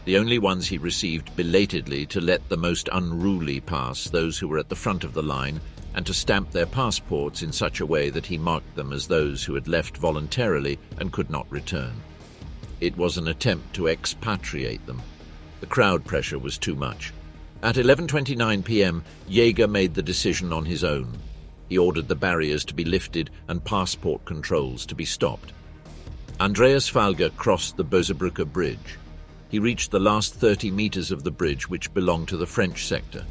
The only ones he received belatedly to let the most unruly pass, those who were at the front of the line, and to stamp their passports in such a way that he marked them as those who had left voluntarily and could not return. It was an attempt to expatriate them. The crowd pressure was too much. At 11:29 p.m., Jäger made the decision on his own. He ordered the barriers to be lifted and passport controls to be stopped. Andreas Falger crossed the Bösebrücke Bridge. He reached the last 30 meters of the bridge, which belonged to the French sector.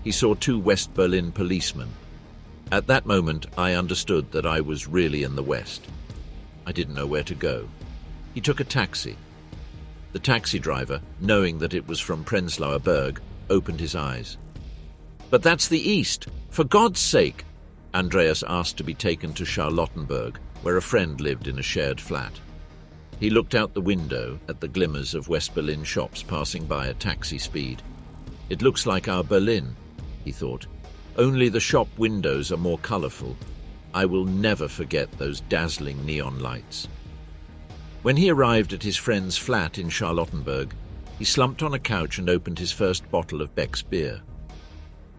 He saw 2 West Berlin policemen. At that moment, I understood that I was really in the West. I didn't know where to go. He took a taxi. The taxi driver, knowing that it was from Prenzlauer Berg, opened his eyes. "But that's the East! For God's sake!" Andreas asked to be taken to Charlottenburg, where a friend lived in a shared flat. He looked out the window at the glimmers of West Berlin shops passing by at taxi speed. "It looks like our Berlin," he thought. "Only the shop windows are more colorful. I will never forget those dazzling neon lights." When he arrived at his friend's flat in Charlottenburg, he slumped on a couch and opened his first bottle of Beck's beer.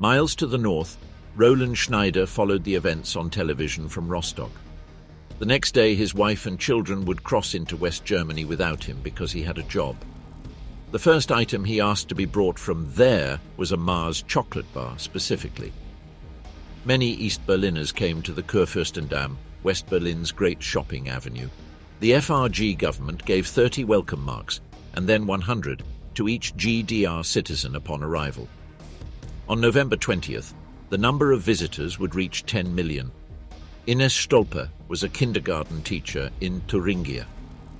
Miles to the north, Roland Schneider followed the events on television from Rostock. The next day, his wife and children would cross into West Germany without him because he had a job. The first item he asked to be brought from there was a Mars chocolate bar, specifically. Many East Berliners came to the Kurfürstendamm, West Berlin's great shopping avenue. The FRG government gave 30 welcome marks, and then 100, to each GDR citizen upon arrival. On November 20th, the number of visitors would reach 10 million. Ines Stolpe was a kindergarten teacher in Thuringia.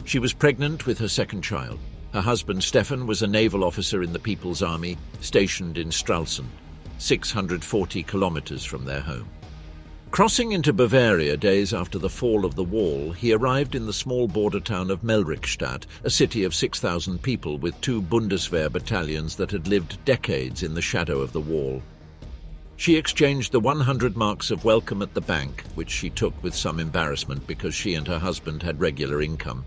She was pregnant with her second child. Her husband, Stefan, was a naval officer in the People's Army, stationed in Stralsund, 640 kilometers from their home. Crossing into Bavaria days after the fall of the wall, he arrived in the small border town of Melrichstadt, a city of 6,000 people with 2 Bundeswehr battalions that had lived decades in the shadow of the wall. She exchanged the 100 marks of welcome at the bank, which she took with some embarrassment because she and her husband had regular income.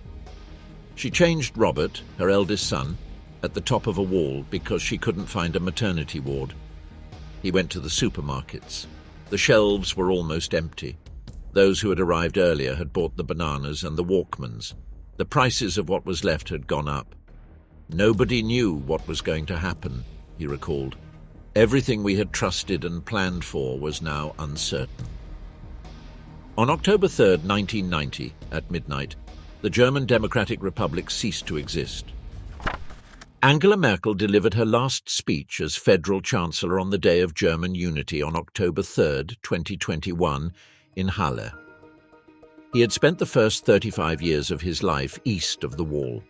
She changed Robert, her eldest son, at the top of a wall because she couldn't find a maternity ward. He went to the supermarkets. The shelves were almost empty. Those who had arrived earlier had bought the bananas and the Walkmans. The prices of what was left had gone up. Nobody knew what was going to happen, he recalled. Everything we had trusted and planned for was now uncertain. On October 3rd, 1990, at midnight, the German Democratic Republic ceased to exist. Angela Merkel delivered her last speech as Federal Chancellor on the Day of German Unity on October 3, 2021, in Halle. He had spent the first 35 years of his life east of the wall.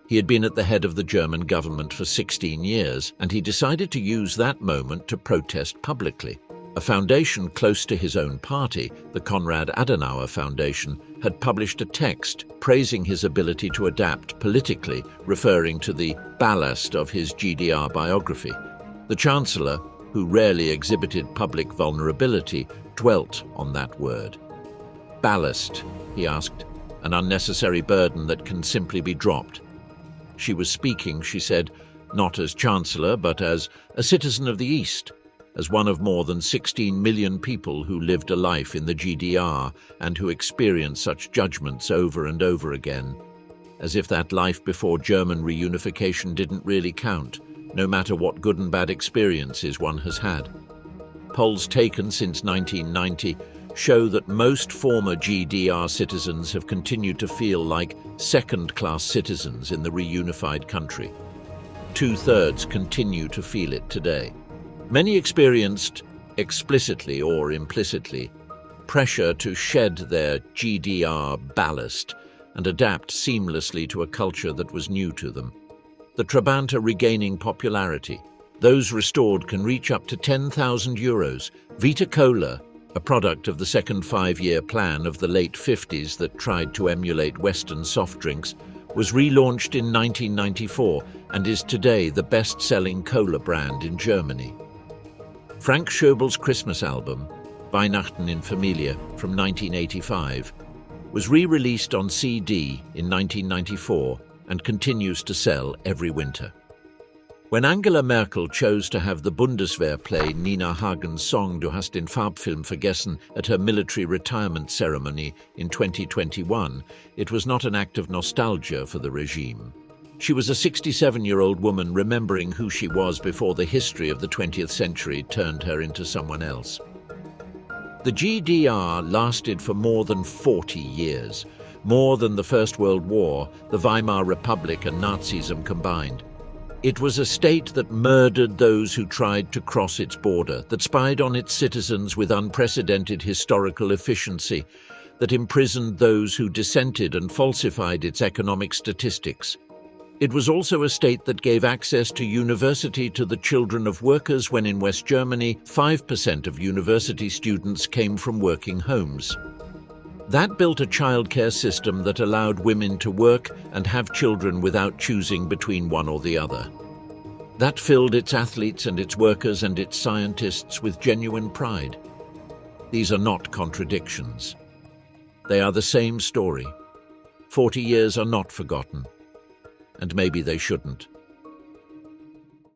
He had been at the head of the German government for 16 years, and he decided to use that moment to protest publicly. A foundation close to his own party, the Konrad Adenauer Foundation, had published a text praising his ability to adapt politically, referring to the ballast of his GDR biography. The Chancellor, who rarely exhibited public vulnerability, dwelt on that word. Ballast, he asked, an unnecessary burden that can simply be dropped. She was speaking, she said, not as Chancellor, but as a citizen of the East, as one of more than 16 million people who lived a life in the GDR and who experienced such judgments over and over again. as if that life before German reunification didn't really count, no matter what good and bad experiences one has had. Polls taken since 1990 show that most former GDR citizens have continued to feel like second-class citizens in the reunified country. 2/3 continue to feel it today. Many experienced, explicitly or implicitly, pressure to shed their GDR ballast and adapt seamlessly to a culture that was new to them. The Trabant are regaining popularity. Those restored can reach up to €10,000. Vita Cola, a product of the second five-year plan of the late 50s that tried to emulate Western soft drinks, was relaunched in 1994 and is today the best-selling cola brand in Germany. Frank Schöbel's Christmas album, Weihnachten in Familie, from 1985, was re-released on CD in 1994 and continues to sell every winter. When Angela Merkel chose to have the Bundeswehr play Nina Hagen's song Du hast den Farbfilm vergessen at her military retirement ceremony in 2021, it was not an act of nostalgia for the regime. She was a 67-year-old woman remembering who she was before the history of the 20th century turned her into someone else. The GDR lasted for more than 40 years, more than the First World War, the Weimar Republic and Nazism combined. It was a state that murdered those who tried to cross its border, that spied on its citizens with unprecedented historical efficiency, that imprisoned those who dissented and falsified its economic statistics. It was also a state that gave access to university to the children of workers when in West Germany, 5% of university students came from working homes. That built a childcare system that allowed women to work and have children without choosing between one or the other. That filled its athletes and its workers and its scientists with genuine pride. These are not contradictions. They are the same story. 40 years are not forgotten, and maybe they shouldn't.